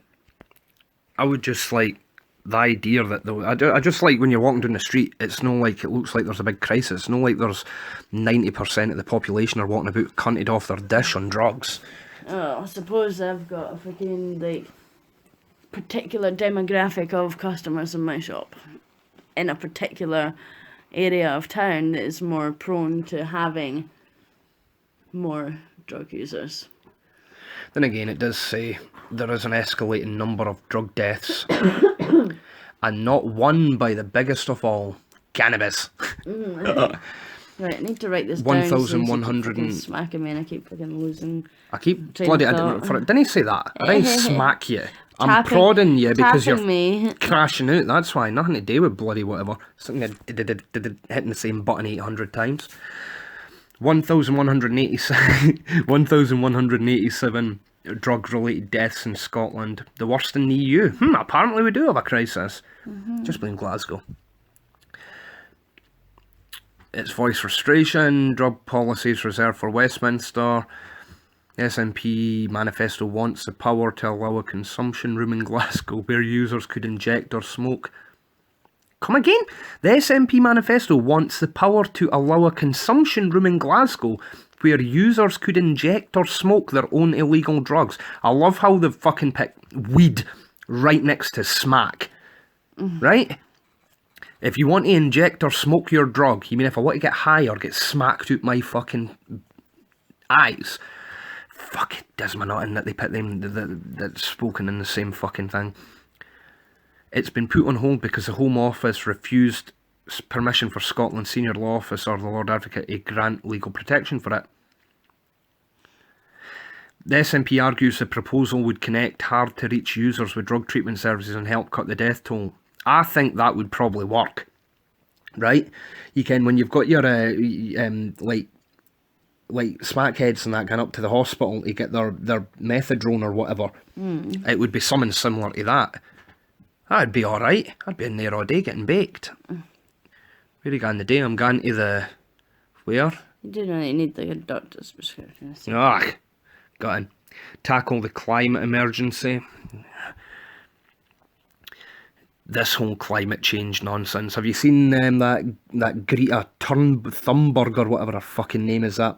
like the idea that I just like when you're walking down the street, it's not like it looks like there's a big crisis. It's not like there's 90% of the population are walking about cunted off their dish on drugs. Oh, I suppose I've got a freaking particular demographic of customers in my shop in a particular area of town that is more prone to having more drug users. Then again, it does say there is an escalating number of drug deaths, and not one by the biggest of all, cannabis. Right, I need to write this down. 1,100 and smacking me, and I keep fucking losing. I keep bloody. Didn't he say that? I didn't smack you. I'm prodding you because you're crashing out. That's why. Nothing to do with bloody whatever. Something hitting the same button 800 times. 1,187 drug-related deaths in Scotland, the worst in the EU. Apparently we do have a crisis. Just blame Glasgow. It's voice frustration, drug policies reserved for Westminster. SNP manifesto wants the power to allow a consumption room in Glasgow where users could inject or smoke Come again? The SNP manifesto wants the power to allow a consumption room in Glasgow where users could inject or smoke their own illegal drugs. I love how they've fucking picked weed right next to smack. Right? If you want to inject or smoke your drug, you mean if I want to get high or get smacked out my fucking eyes? Fuck it, does my not in that they put them that's spoken in the same fucking thing. It's been put on hold because the Home Office refused permission for Scotland's senior law officer, the Lord Advocate, to grant legal protection for it. The SNP argues the proposal would connect hard-to-reach users with drug treatment services and help cut the death toll. I think that would probably work, right? You can, when you've got your, like smackheads and that going up to the hospital to get their methadone or whatever, it would be something similar to that. That'd be alright. I'd be in there all day getting baked. Where are you going today? I'm going to the... Where? You do not need like a doctor's prescription. Ah, got in. Tackle the climate emergency. This whole climate change nonsense. Have you seen that Greta Thunberg or whatever her fucking name is, that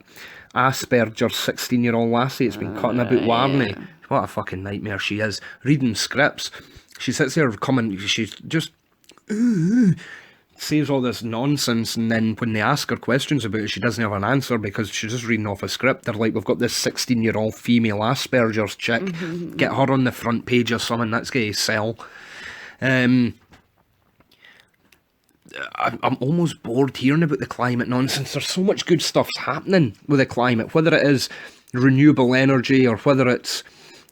Asperger's 16-year-old lassie? It's been cutting about Warney. Yeah. What a fucking nightmare she is. Reading scripts. She sits there she's just says all this nonsense, and then when they ask her questions about it, she doesn't have an answer because she's just reading off a script. They're like, we've got this 16-year-old female Asperger's chick. Get her on the front page or something. That's going to sell. I'm almost bored hearing about the climate nonsense. There's so much good stuff's happening with the climate, whether it is renewable energy or whether it's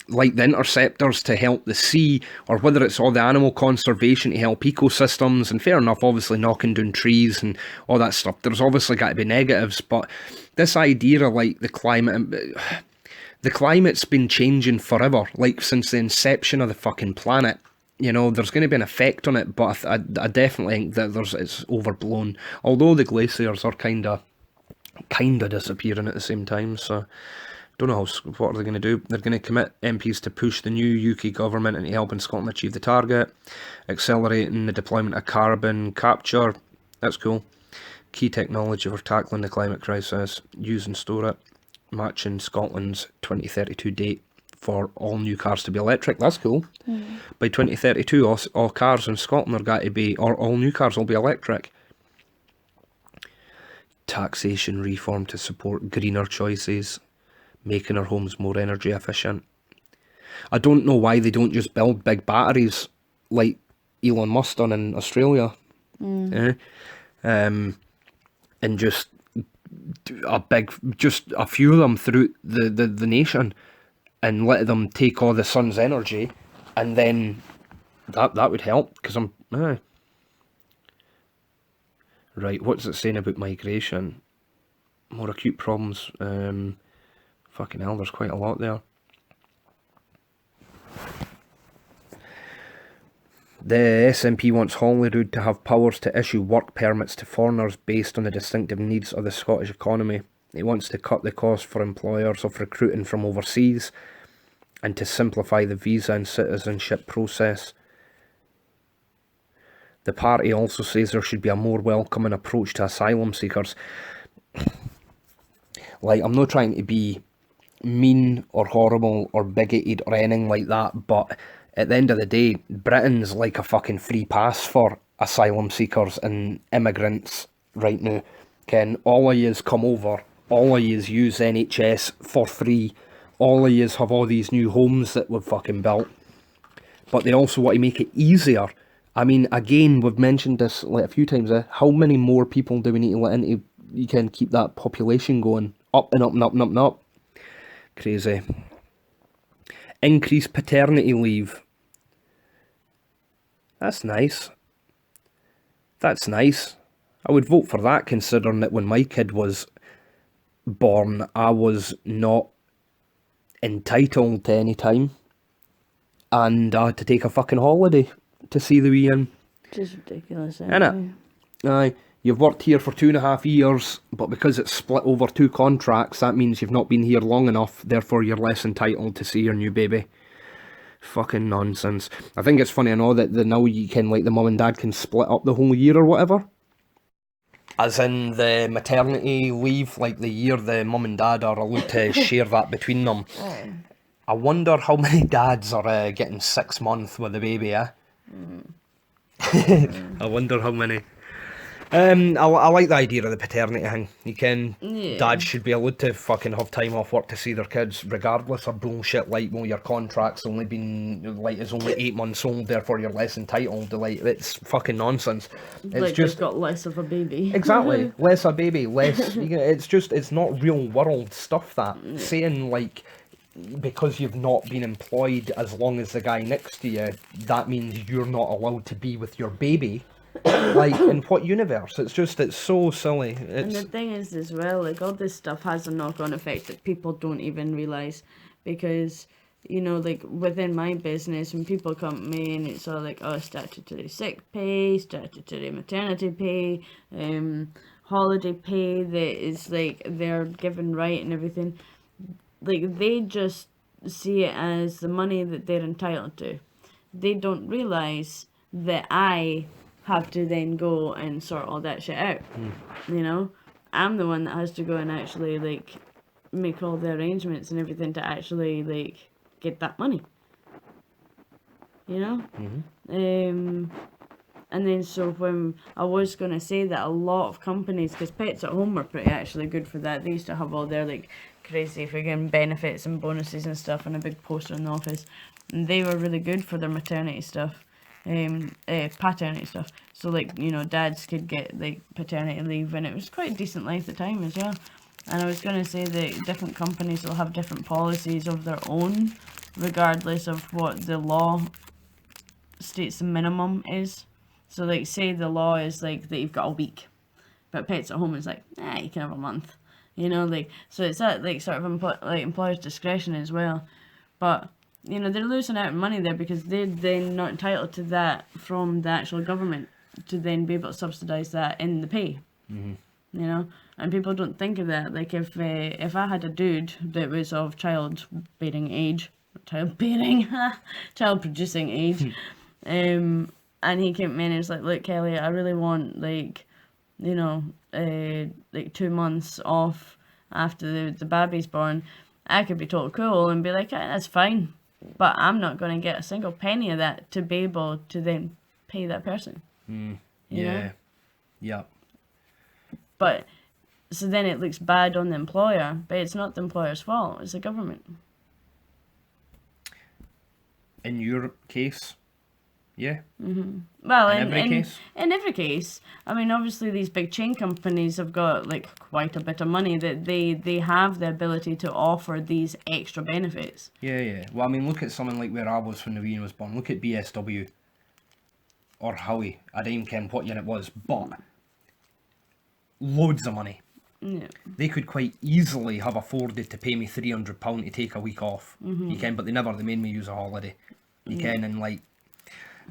like the interceptors to help the sea, or whether it's all the animal conservation to help ecosystems. And fair enough, obviously knocking down trees and all that stuff, there's obviously got to be negatives, but this idea of like the climate's been changing forever, like since the inception of the fucking planet. You know, there's going to be an effect on it, but I definitely think that it's overblown. Although the glaciers are kind of disappearing at the same time, so don't know what are they going to do. They're going to commit MPs to push the new UK government into helping Scotland achieve the target, accelerating the deployment of carbon capture. That's cool. Key technology for tackling the climate crisis. Use and store it. Matching Scotland's 2032 date for all new cars to be electric. That's cool. By 2032, all cars in Scotland are going to be, or all new cars will be electric. Taxation reform to support greener choices, making our homes more energy efficient. I don't know why they don't just build big batteries like Elon Musk done in Australia. And just a few of them through the nation, and let them take all the sun's energy, and then that would help, because right, what's it saying about migration? More acute problems. Fucking hell, there's quite a lot there. The SNP wants Holyrood to have powers to issue work permits to foreigners based on the distinctive needs of the Scottish economy. It wants to cut the cost for employers of recruiting from overseas and to simplify the visa and citizenship process. The party also says there should be a more welcoming approach to asylum seekers. Like, I'm not trying to be mean or horrible or bigoted or anything like that, but at the end of the day, Britain's like a fucking free pass for asylum seekers and immigrants right now. Can all of yous come over, all of yous use NHS for free, all of yous have all these new homes that we've fucking built, but they also want to make it easier. I mean, again, we've mentioned this like a few times, how many more people do we need to let into, you can keep that population going up and up and up and up and up. Crazy. Increase paternity leave. That's nice. That's nice. I would vote for that, considering that when my kid was born, I was not entitled to any time, and I had to take a fucking holiday to see the wee in. Just ridiculous, isn't it? Aye. You've worked here for 2.5 years, but because it's split over 2 contracts, that means you've not been here long enough, therefore you're less entitled to see your new baby. Fucking nonsense. I think it's funny, I know that now you can, like, the mum and dad can split up the whole year or whatever. As in the maternity leave, like the year the mum and dad are allowed to share that between them. I wonder how many dads are getting 6 months with a baby, eh? I wonder how many. I like the idea of the paternity thing. You can, Yeah. dads should be allowed to fucking have time off work to see their kids, regardless of bullshit like, well, your contract's only been, like, is only 8 months old, therefore you're less entitled. Like, it's fucking nonsense. It's Like just they've got less of a baby. exactly less a baby, less. It's not real world stuff. That saying, like, because you've not been employed as long as the guy next to you, that means you're not allowed to be with your baby. Like, in what universe? It's so silly. And the thing is, as well, like, all this stuff has a knock-on effect that people don't even realise. Because, you know, like, within my business, when people come to me and it's all like, oh, statutory sick pay, statutory maternity pay, holiday pay that is, like, they're given right and everything, like, they just see it as the money that they're entitled to. They don't realise that I have to then go and sort all that shit out. You know, I'm the one that has to go and actually, like, make all the arrangements and everything to actually, like, get that money. You know? And then so when I was going to say that a lot of companies, because Pets at Home were pretty actually good for that. They used to have all their, like, crazy friggin' benefits and bonuses and stuff and a big poster in the office. And they were really good for their maternity stuff. Paternity stuff. So, like, you know, dads could get, like, paternity leave, and it was quite a decent length of time as well. And I was going to say that different companies will have different policies of their own, regardless of what the law states the minimum is. So, like, say the law is, like, that you've got a week, but Pets at Home is like, you can have a month. You know, like, so it's at, like, sort of employer's discretion as well. But, you know, they're losing out on money there because they're then not entitled to that from the actual government to then be able to subsidise that in the pay. You know, and people don't think of that. Like, if I had a dude that was of childbearing age, child producing age, and he came in and was like, look, Kelly, I really want, like, you know, like 2 months off after the baby's born, I could be total cool and be like, that's fine. But I'm not going to get a single penny of that to be able to then pay that person. You know? Yeah. But, so then it looks bad on the employer, but it's not the employer's fault, it's the government. In your case, yeah. Well, In every case? in every case, I mean, obviously these big chain companies have got, like, quite a bit of money that they have the ability to offer these extra benefits. Yeah. Well, I mean, look at something like where I was when the Ween was born. Look at BSW. Or Howie. I don't even care what year it was, but loads of money. Yeah. They could quite easily have afforded to pay me £300 to take a week off. You can, but they made me use a holiday. You can, and, like,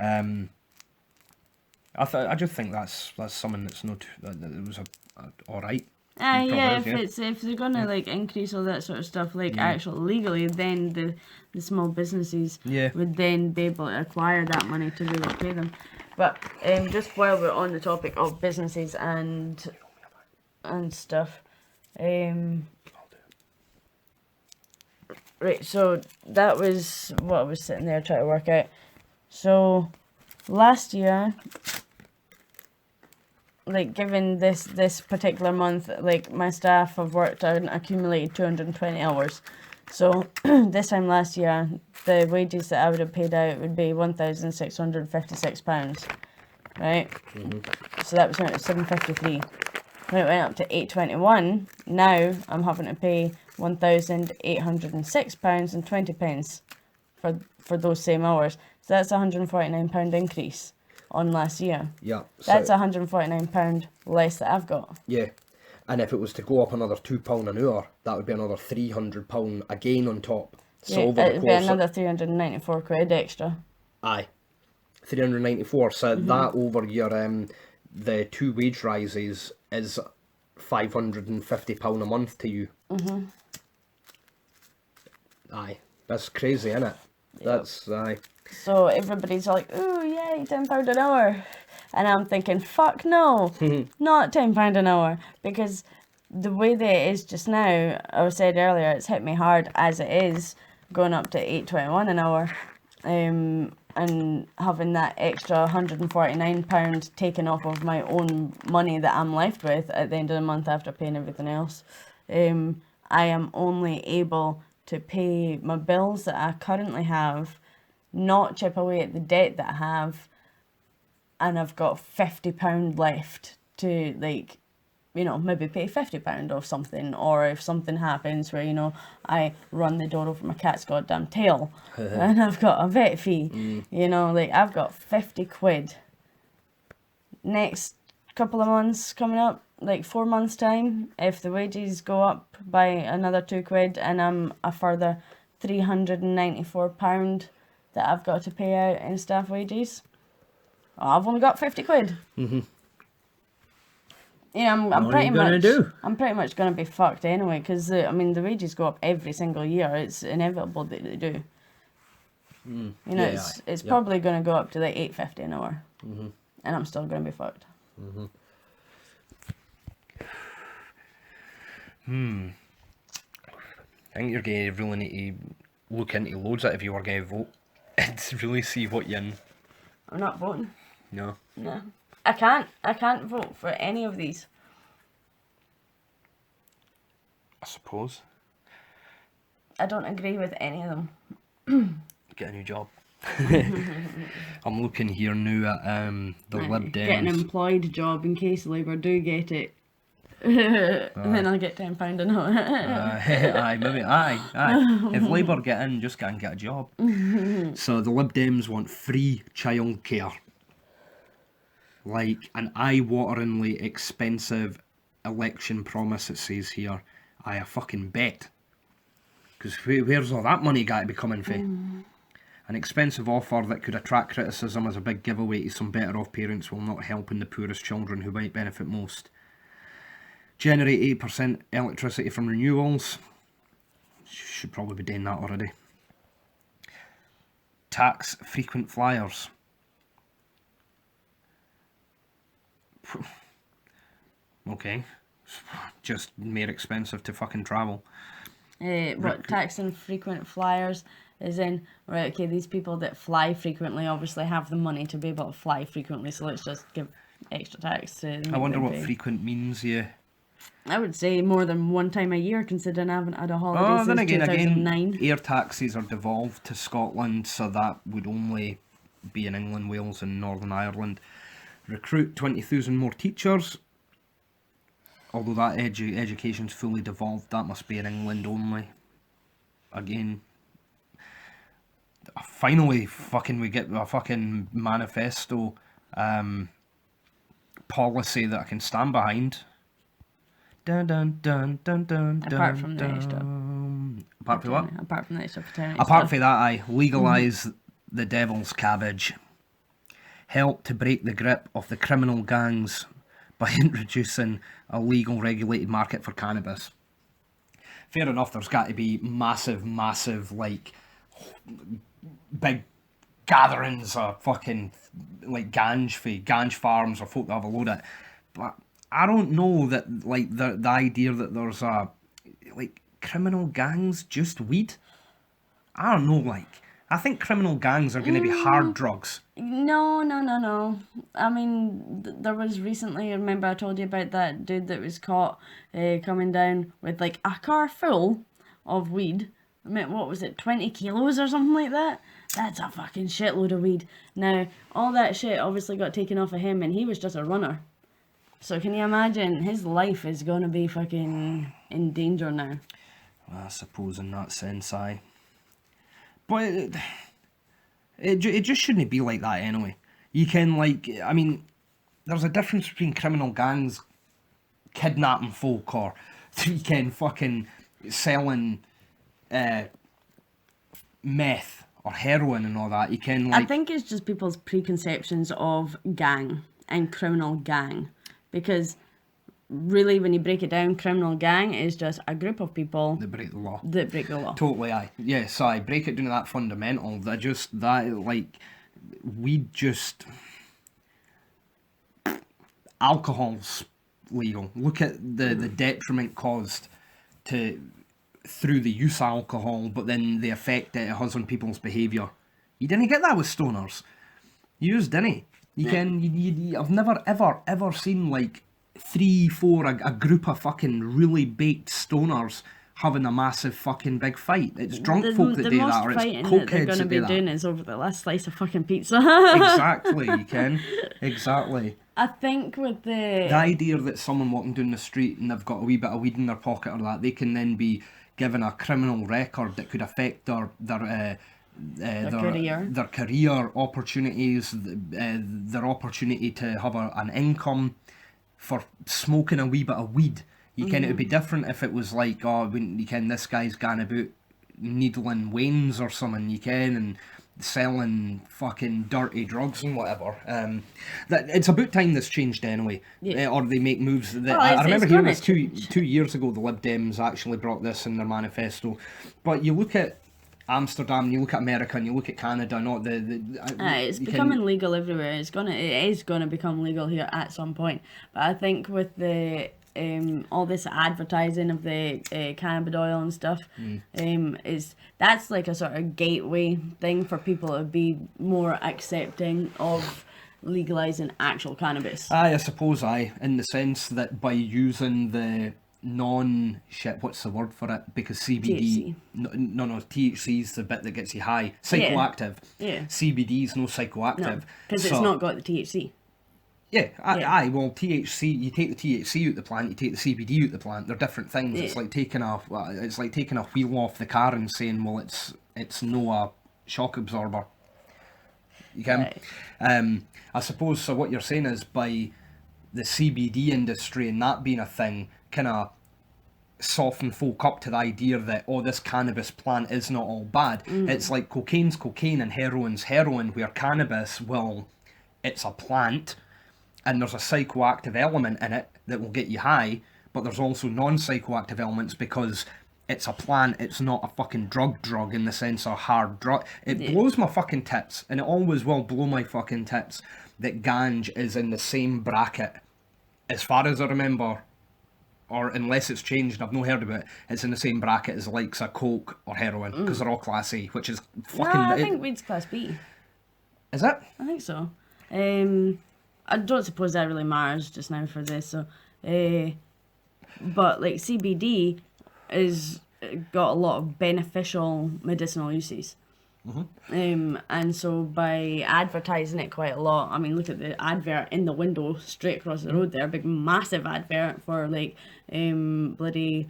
I just think that's something that's not that it was all right. If they're gonna like increase all that sort of stuff, like actual legally, then the small businesses would then be able to acquire that money to really pay them. But just while we're on the topic of businesses and stuff, right. So that was what I was sitting there trying to work out. So last year, like, given this particular month, like, my staff have worked and accumulated 220 hours. So this time last year, the wages that I would have paid out would be £1,656, right? So that was when it was £753. When it went up to £821, now I'm having to pay £1,806.20 for those same hours. So that's a £149 increase on last year. Yeah. That's £149 less that I've got. Yeah. And if it was to go up another £2 an hour, that would be another £300 again on top. So over the It'd be another 394 quid extra. Aye. 394. So that over your the 2 wage rises is £550 a month to you. Aye. That's crazy, isn't it? That's aye. So everybody's like, ooh, yay, £10 an hour. And I'm thinking, fuck no, not £10 an hour. Because the way that it is just now, I said earlier, it's hit me hard as it is, going up to £8.21 an hour. And having that extra £149 taken off of my own money that I'm left with at the end of the month after paying everything else. I am only able to pay my bills that I currently have, not chip away at the debt that I have, and I've got £50 left to, like, you know, maybe pay £50 off something, or if something happens where, you know, I run the door over my cat's goddamn tail and I've got a vet fee, you know, like, I've got 50 quid. Next couple of months coming up, like 4 months time, if the wages go up by another 2 quid and I'm a further £394 that I've got to pay out in staff wages, I've only got 50 quid. You know, I'm pretty much gonna be fucked anyway, because I mean the wages go up every single year. It's inevitable that they do. You know, it's probably gonna go up to like £8.50 an hour, and I'm still gonna be fucked. I think you're going to really need to look into loads of it if you were going to vote and really see what you're in. I'm not voting. No. No, I can't vote for any of these. I suppose. I don't agree with any of them. Get a new job. I'm looking here now at the Lib Dems. Get an employed job in case Labour do get it. And then I'll get £10 an hour. Aye. If Labour get in, just go and get a job. So the Lib Dems want free childcare. Like an eye-wateringly expensive election promise, it says here. I fucking bet. Because where's all that money got to be coming from? An expensive offer that could attract criticism as a big giveaway to some better off parents while not helping the poorest children who might benefit most. Generate 8% electricity from renewables. Should probably be doing that already. Tax frequent flyers. Okay. Just more expensive to fucking travel. What, taxing frequent flyers is in, right, okay, these people that fly frequently obviously have the money to be able to fly frequently, so let's just give extra tax to them. I wonder what frequent means, yeah. I would say more than one time a year, considering I haven't had a holiday since 2009. Air taxis are devolved to Scotland, so that would only be in England, Wales and Northern Ireland. Recruit 20,000 more teachers. Although that education's fully devolved, that must be in England only. Again. Finally, we get a fucking manifesto policy that I can stand behind. Dun dun dun dun dun. Apart from the extra. Apart from what? Apart from the extra paternity. Apart from that, I legalise the devil's cabbage. Help to break the grip of the criminal gangs by introducing a legal regulated market for cannabis. Fair enough, there's got to be massive, like, big gatherings of fucking, like, ganj farms or folk that have a load of it. But I don't know that, like, the idea that there's like, criminal gangs just weed. I don't know, like, I think criminal gangs are going to be hard drugs. No. I mean, there was recently, remember I told you about that dude that was caught coming down with like a car full of weed. I mean, what was it, 20 kilos or something like that? That's a fucking shitload of weed. Now, all that shit obviously got taken off of him and he was just a runner. So can you imagine, his life is going to be fucking in danger now. Well, I suppose in that sense, aye. But it just shouldn't be like that anyway. You can, like, I mean, there's a difference between criminal gangs kidnapping folk or you can fucking selling meth or heroin and all that. You can, like, I think it's just people's preconceptions of gang and criminal gang. Because really, when you break it down, criminal gang is just a group of people They break the law. that break the law. Totally, aye. Yeah, so I break it down to that fundamental. Weed just... Alcohol's legal. Look at the detriment caused through the use of alcohol, but then the effect that it has on people's behaviour. You didn't get that with stoners. You just didn't. I've never ever seen like 3-4 a group of fucking really baked stoners having a massive fucking big fight. It's drunk folk that do that, or it's cokeheads they're going to that be do that. doing is over the last slice of fucking pizza. Exactly, you can. Exactly. I think with the idea that someone walking down the street and they've got a wee bit of weed in their pocket or that, they can then be given a criminal record that could affect their career opportunities, their opportunity to have an income for smoking a wee bit of weed. You can, it would be different if it was like, this guy's going about needling wains or something, and selling fucking dirty drugs and whatever. That it's about time this changed anyway. Or they make moves. I remember hearing this two years ago. The Lib Dems actually brought this in their manifesto. But you look at Amsterdam, you look at America, and you look at Canada, and all it's becoming legal everywhere. It is gonna become legal here at some point. But I think with the all this advertising of the cannabidiol and stuff, that's like a sort of gateway thing for people to be more accepting of legalizing actual cannabis. I suppose in the sense that by using the what's the word for it? Because CBD, THC. THC is the bit that gets you high. Psychoactive. Yeah. CBD is no psychoactive. Because it's not got the THC. Yeah, well, THC, you take the THC out the plant, you take the CBD out the plant. They're different things. Yeah. It's like taking a wheel off the car and saying, well, it's no a shock absorber. You can. Right. I suppose so. What you're saying is by the CBD industry and that being a thing, kind of soften folk up to the idea that this cannabis plant is not all bad. It's like cocaine's cocaine and heroin's heroin, where cannabis, well, it's a plant. And there's a psychoactive element in it that will get you high, but there's also non-psychoactive elements because it's a plant, it's not a fucking drug in the sense of hard drug. It blows my fucking tits, and it always will blow my fucking tits, that ganj is in the same bracket, as far as I remember, or unless it's changed, I've not heard about it, it's in the same bracket as the likes of coke or heroin, because they're all class A, which is fucking... No, I think weed's class B. Is it? I think so. I don't suppose that really matters just now for this. So, but like CBD is got a lot of beneficial medicinal uses. And so by advertising it quite a lot, I mean, look at the advert in the window straight across the road there, big massive advert for like bloody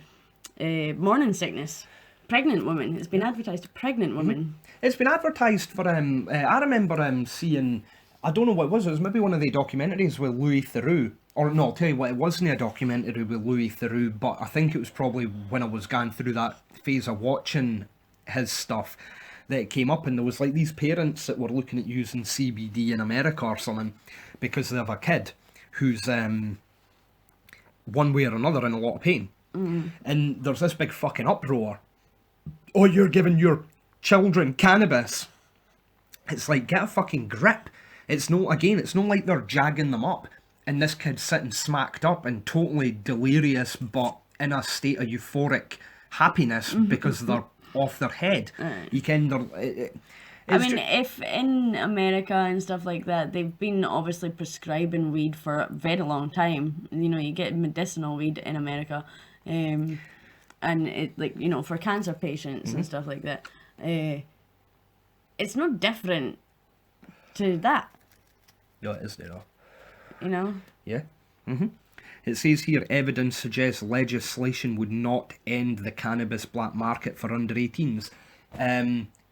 morning sickness. Pregnant women. It's been advertised to pregnant women. It's been advertised for I remember seeing, I don't know what it was maybe one of the documentaries with Louis Theroux. Or no, I'll tell you what, it wasn't a documentary with Louis Theroux, but I think it was probably when I was going through that phase of watching his stuff that it came up, and there was like these parents that were looking at using CBD in America or something because they have a kid who's one way or another in a lot of pain. And there's this big fucking uproar. Oh, you're giving your children cannabis. It's like, get a fucking grip. It's no like they're jagging them up and this kid's sitting smacked up and totally delirious but in a state of euphoric happiness because they're off their head. You can... if in America and stuff like that, they've been obviously prescribing weed for a very long time. You know, you get medicinal weed in America. And it, like, you know, for cancer patients and stuff like that. It's no different to that. Yeah, it is there. You know? Yeah. It says here, evidence suggests legislation would not end the cannabis black market for under 18s.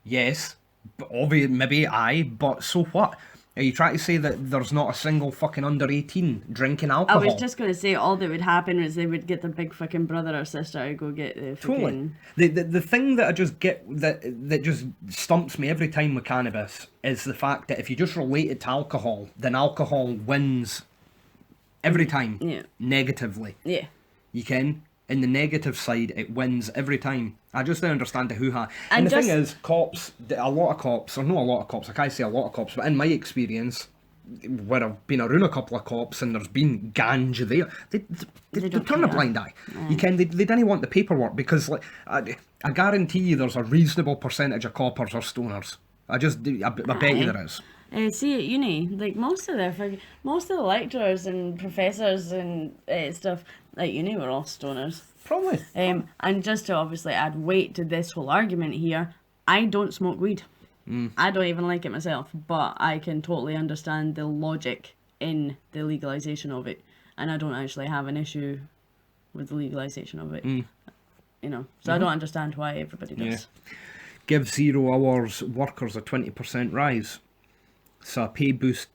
Yes, but obviously, maybe but so what? Are you trying to say that there's not a single fucking under 18 drinking alcohol? I was just going to say all that would happen was they would get their big fucking brother or sister to go get the fucking... Totally. The thing that I just get, that just stumps me every time with cannabis is the fact that if you just relate it to alcohol, then alcohol wins every time. Yeah. Negatively. Yeah. You can. In the negative side, it wins every time. I just don't understand the hoo-ha. And And the thing is, cops, a lot of cops, or not a lot of cops, I can't say a lot of cops, but in my experience, where I've been around a couple of cops and there's been ganj there, they don't turn a care. blind eye. You can, they didn't want the paperwork because, like, I guarantee you there's a reasonable percentage of coppers or stoners. I bet you there is. See, at uni, like most of the lecturers and professors and stuff at uni were all stoners. Probably. And just to obviously add weight to this whole argument here, I don't smoke weed. I don't even like it myself, but I can totally understand the logic in the legalization of it, and I don't actually have an issue with the legalization of it. You know, so I don't understand why everybody does. Yeah. Give 0 hours workers a 20% rise. So a pay boost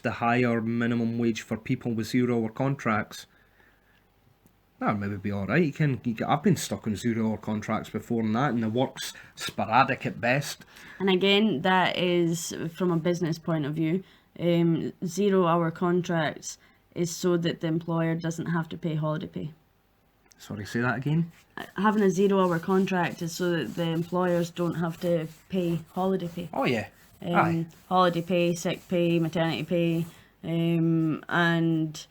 the higher minimum wage for people with 0 hour contracts. That maybe be alright. I've been stuck in 0 hour contracts before and that, and the work's sporadic at best. And again, that is from a business point of view. 0 hour contracts is so that the employer doesn't have to pay holiday pay. Sorry, say that again? Having a 0 hour contract is so that the employers don't have to pay holiday pay. Oh yeah. Aye. Holiday pay, sick pay, maternity pay, and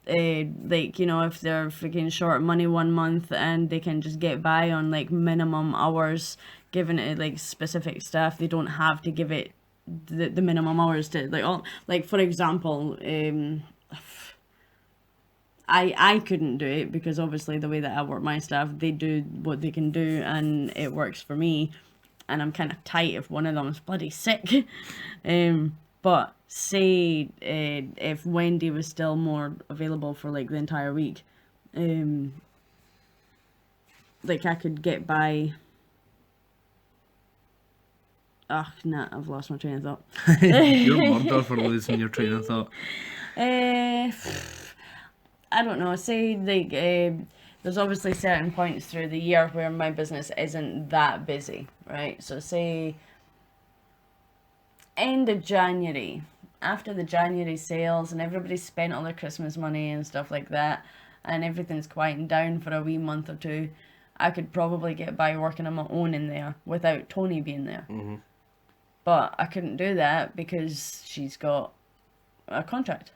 like, you know, if they're freaking short money one month and they can just get by on like minimum hours given it like specific staff, they don't have to give it the minimum hours to like all, like for example, I couldn't do it because obviously the way that I work my staff, they do what they can do and it works for me, and I'm kind of tight if one of them's bloody sick. But say if Wendy was still more available for like the entire week, like I could get by. Ugh, nah, I've lost my train of thought. You're murder for losing your train of thought. I don't know, say like there's obviously certain points through the year where my business isn't that busy, right? So say end of January, after the January sales and everybody's spent all their Christmas money and stuff like that, and everything's quieting down for a wee month or two, I could probably get by working on my own in there without Tony being there. Mm-hmm. But I couldn't do that because she's got a contract.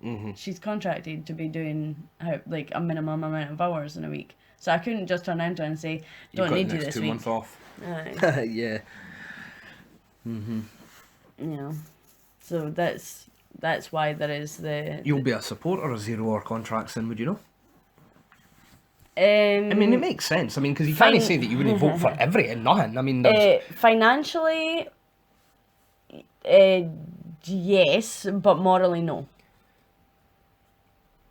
Mm-hmm. She's contracted to be doing like a minimum amount of hours in a week. So I couldn't just turn around to her and say, don't need you this week. 2 months off. Yeah. Mm-hmm. You know, so that's why there is the... You'll be a supporter of 0 hour contracts then, would you know? I mean, it makes sense. I mean, because you can't say that you wouldn't vote for everything, nothing. I mean, financially, yes, but morally, no.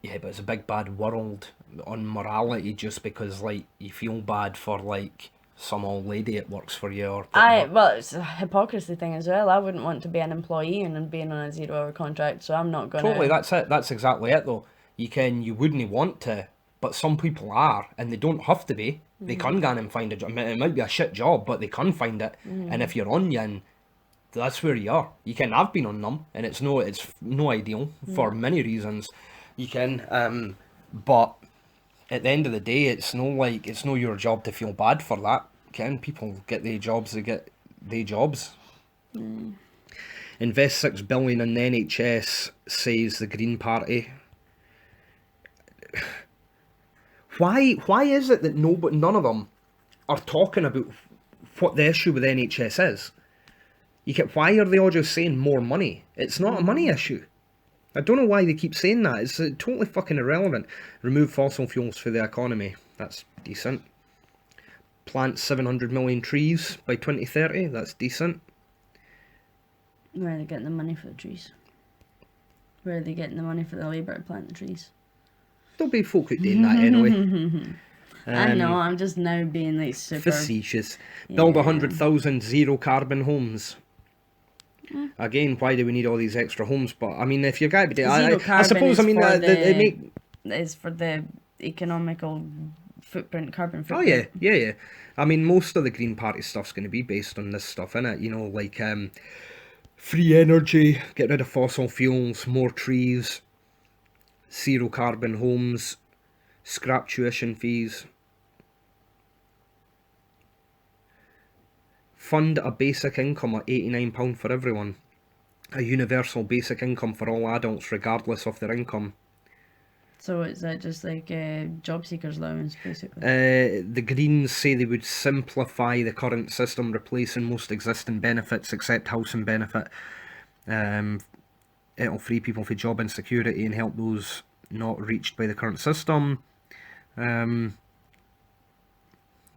Yeah, but it's a big bad world on morality just because, like, you feel bad for, like, some old lady that works for you or... Well, it's a hypocrisy thing as well. I wouldn't want to be an employee and being on a 0 hour contract, so I'm not going to... Totally, that's it. That's exactly it, though. You wouldn't want to, but some people are, and they don't have to be. They can go and find a job. It might be a shit job, but they can find it. And if you're on yin, that's where you are. I've been on them, and it's no ideal for many reasons. You can, but at the end of the day, it's no your job to feel bad for that. People get their jobs, they get their jobs. Invest $6 billion in the NHS, says the Green Party. Why is it that none of them are talking about what the issue with the NHS is? Why are they all just saying more money? It's not a money issue. I don't know why they keep saying that. It's totally fucking irrelevant. Remove fossil fuels for the economy. That's decent. Plant 700 million trees by 2030. That's decent. Where are they getting the money for the trees? Where are they getting the money for the labour to plant the trees? There'll be folk who doing that anyway. I know, I'm just now being like super... Facetious. Build 100,000 zero carbon homes. Again, why do we need all these extra homes? But I mean, if you're going to be, I suppose, I mean, they make... It's for the economical carbon footprint. Oh yeah. I mean, most of the Green Party stuff's going to be based on this stuff, innit? You know, like free energy, get rid of fossil fuels, more trees, zero carbon homes, scrap tuition fees. Fund a basic income of £89 for everyone. A universal basic income for all adults regardless of their income. So is that just like a job seekers allowance, basically? The Greens say they would simplify the current system, replacing most existing benefits except housing benefit. It'll free people from job insecurity and help those not reached by the current system.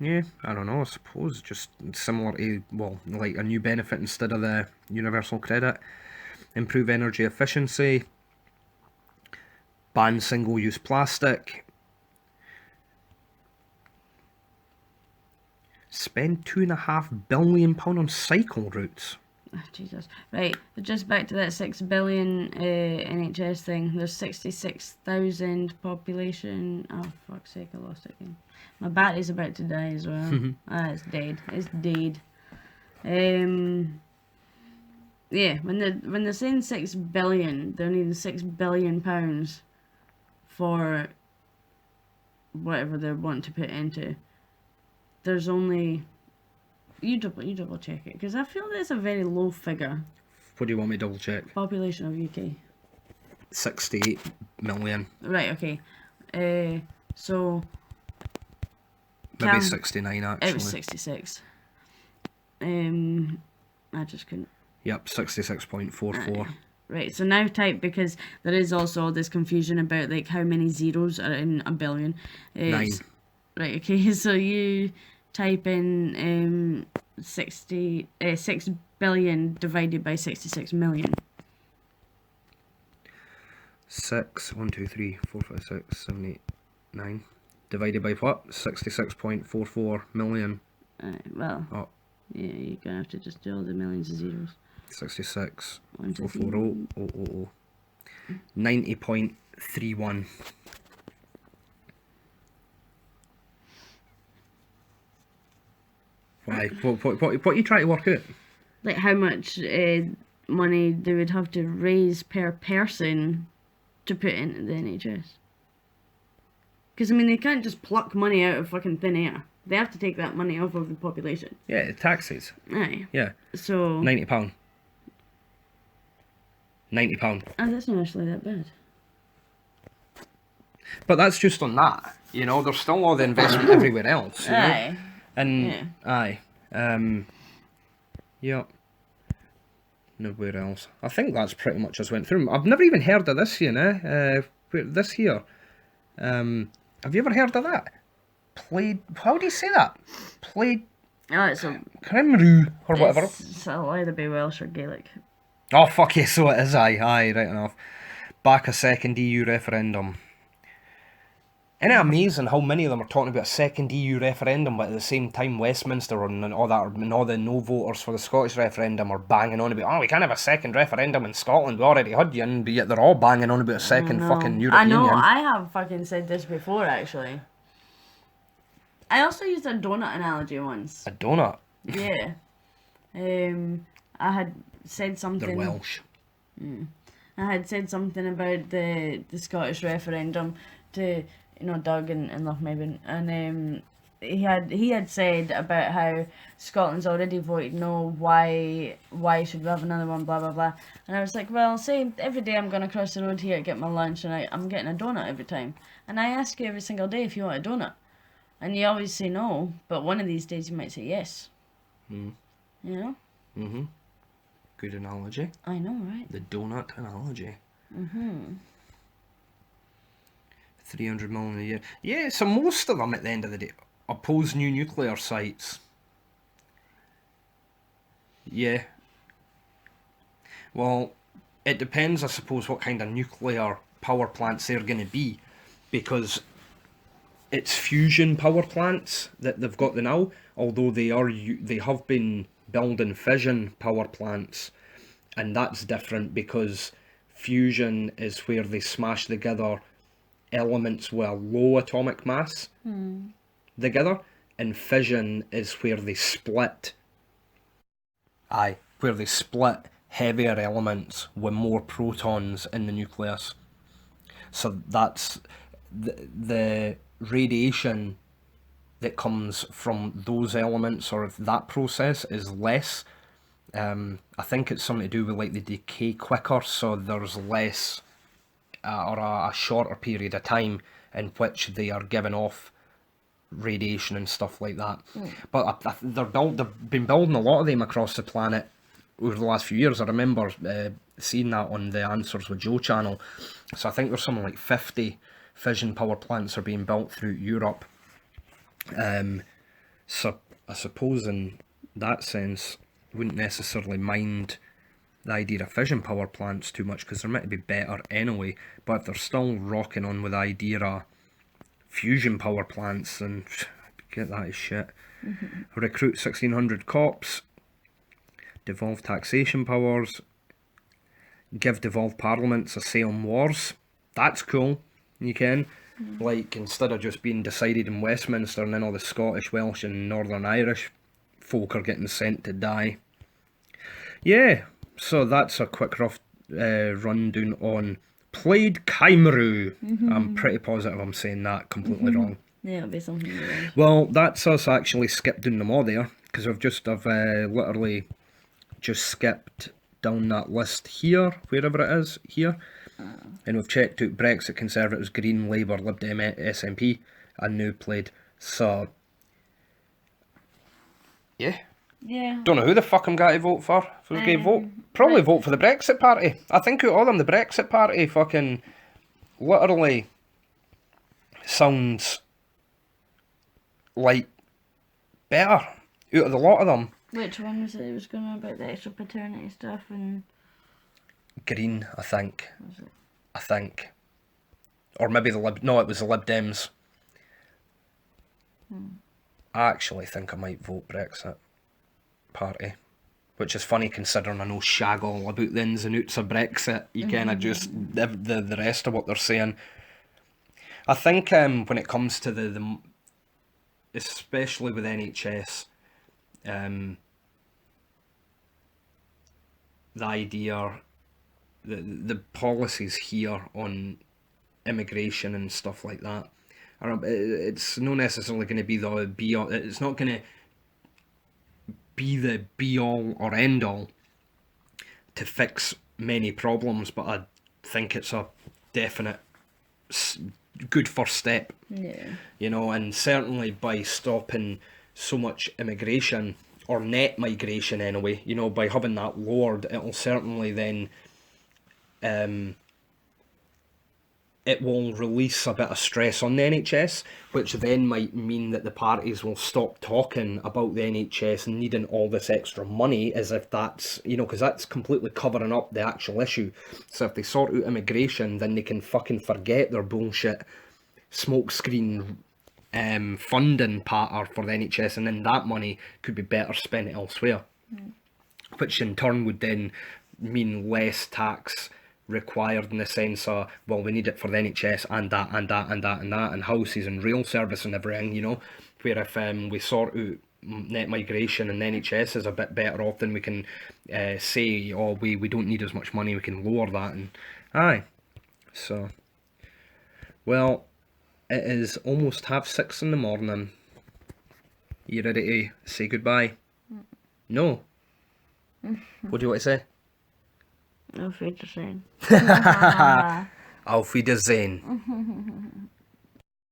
Yeah, I don't know, I suppose just similar to, well, like a new benefit instead of the universal credit. Improve energy efficiency. Ban single-use plastic. Spend £2.5 billion on cycle routes. Oh, Jesus. Right, just back to that 6 billion NHS thing. There's 66,000 population. Oh, fuck's sake, I lost it again. My battery's about to die as well. It's dead. It's dead. Yeah, when they're saying 6 billion, they're needing £6 billion for whatever they want to put into. There's only... You double check it, because I feel that's a very low figure. What do you want me to double check? Population of UK. 68 million. Right, okay. So... Maybe 69 actually. It was 66. I just couldn't... Yep, 66.44. Right, so now type, because there is also all this confusion about like how many zeros are in a billion. 9. Right, okay, so you type in 6 billion divided by 66 million. 6, 1, 2, 3, 4, 5, 6, 7, 8, 9. Divided by what? 66.44 million. Well, Oh. Yeah, you're going to have to just do all the millions of zeros. 66. 1, 2, 3. 440. 90.31. Why? What are you trying to work out? Like how much money they would have to raise per person to put into the NHS. Because, I mean, they can't just pluck money out of fucking thin air. They have to take that money off of the population. Yeah, taxes. Aye. Yeah. So... £90. £90. Oh, that's not actually that bad. But that's just on that. You know, there's still all the investment everywhere else. You know? Aye. And Yeah. aye. Yep. Nowhere else. I think that's pretty much as went through. I've never even heard of this, you know. This here. Have you ever heard of that? How do you say that? Oh, it's a... Crimroo or whatever. It'll either be Welsh or Gaelic. Oh, fuck yeah, so it is, aye, right enough. Back a second EU referendum. Isn't it amazing how many of them are talking about a second EU referendum, but at the same time Westminster and all that, and all the no voters for the Scottish referendum are banging on about, oh, we can't have a second referendum in Scotland, we already had one, but yet they're all banging on about a second fucking European Union. I have fucking said this before, actually. I also used a donut analogy once. A donut? Yeah. I had said something... They're Welsh. I had said something about the Scottish referendum to... You know, Doug and Lochmaben, and he had said about how Scotland's already voted no, why should we have another one, blah blah blah. And I was like, well, say every day I'm gonna cross the road here to get my lunch, and I'm getting a donut every time, and I ask you every single day if you want a donut, and you always say no, but one of these days you might say yes. You know? Good analogy. I know, right? The donut analogy. 300 million a year. Yeah, so most of them at the end of the day oppose new nuclear sites. Yeah. Well, it depends, I suppose, what kind of nuclear power plants they're going to be, because it's fusion power plants that they've got now, although they have been building fission power plants, and that's different because fusion is where they smash together elements with a low atomic mass together, and fission is where they split. Where they split heavier elements with more protons in the nucleus. So that's the radiation that comes from those elements or that process is less. I think it's something to do with like they decay quicker, so there's less or a shorter period of time in which they are giving off radiation and stuff like that. But they've been building a lot of them across the planet over the last few years. I remember seeing that on the Answers with Joe channel. So I think there's something like 50 fission power plants are being built through Europe. So I suppose in that sense, wouldn't necessarily mind the idea of fission power plants too much because they're meant to be better anyway. But if they're still rocking on with the idea of fusion power plants, then get that as shit. Recruit 1,600 cops, devolve taxation powers, give devolved parliaments a say on wars. That's cool. You can. Like, instead of just being decided in Westminster and then all the Scottish, Welsh and Northern Irish folk are getting sent to die. Yeah, so that's a quick rough rundown on Plaid Cymru. I'm pretty positive I'm saying that completely wrong. Yeah, it'll be something like that. Well, that's us actually skipped down them all there, because I've literally just skipped down that list here, wherever it is, here. And we've checked out Brexit, Conservatives, Green, Labour, Lib Dem, SNP, and now Plaid. So, yeah. Yeah. Don't know who the fuck I'm going to vote for. If I was going to vote, probably vote for the Brexit Party. I think out of them, the Brexit Party fucking literally sounds like better out of the lot of them. Which one was it? It was going on about the extra paternity stuff and... Green, I think. Was it? I think. Or maybe the Lib... No, it was the Lib Dems. I actually think I might vote Brexit Party. Which is funny considering I know shag all about the ins and outs of Brexit. You kind of just... The rest of what they're saying. I think when it comes to the especially with NHS, the idea... The policies here on immigration and stuff like that, it's not necessarily going to be the be all. It's not going to be the be all or end all to fix many problems, but I think it's a definite good first step. Yeah. You know, and certainly by stopping so much immigration or net migration anyway, you know, by having that lowered, it'll certainly then. It will release a bit of stress on the NHS, which then might mean that the parties will stop talking about the NHS and needing all this extra money as if that's, you know, because that's completely covering up the actual issue. So if they sort out immigration, then they can fucking forget their bullshit smokescreen funding patter for the NHS, and then that money could be better spent elsewhere, which in turn would then mean less tax required in the sense of, well, we need it for the NHS and that and that and that and that and houses and rail service and everything, you know, where if we sort out net migration and the NHS is a bit better off, then we can say, oh, we don't need as much money, we can lower that. And aye, so, well, it is almost 6:30 in the morning. You ready to say goodbye? No? What do you want to say? Auf Wiedersehen. Auf Wiedersehen.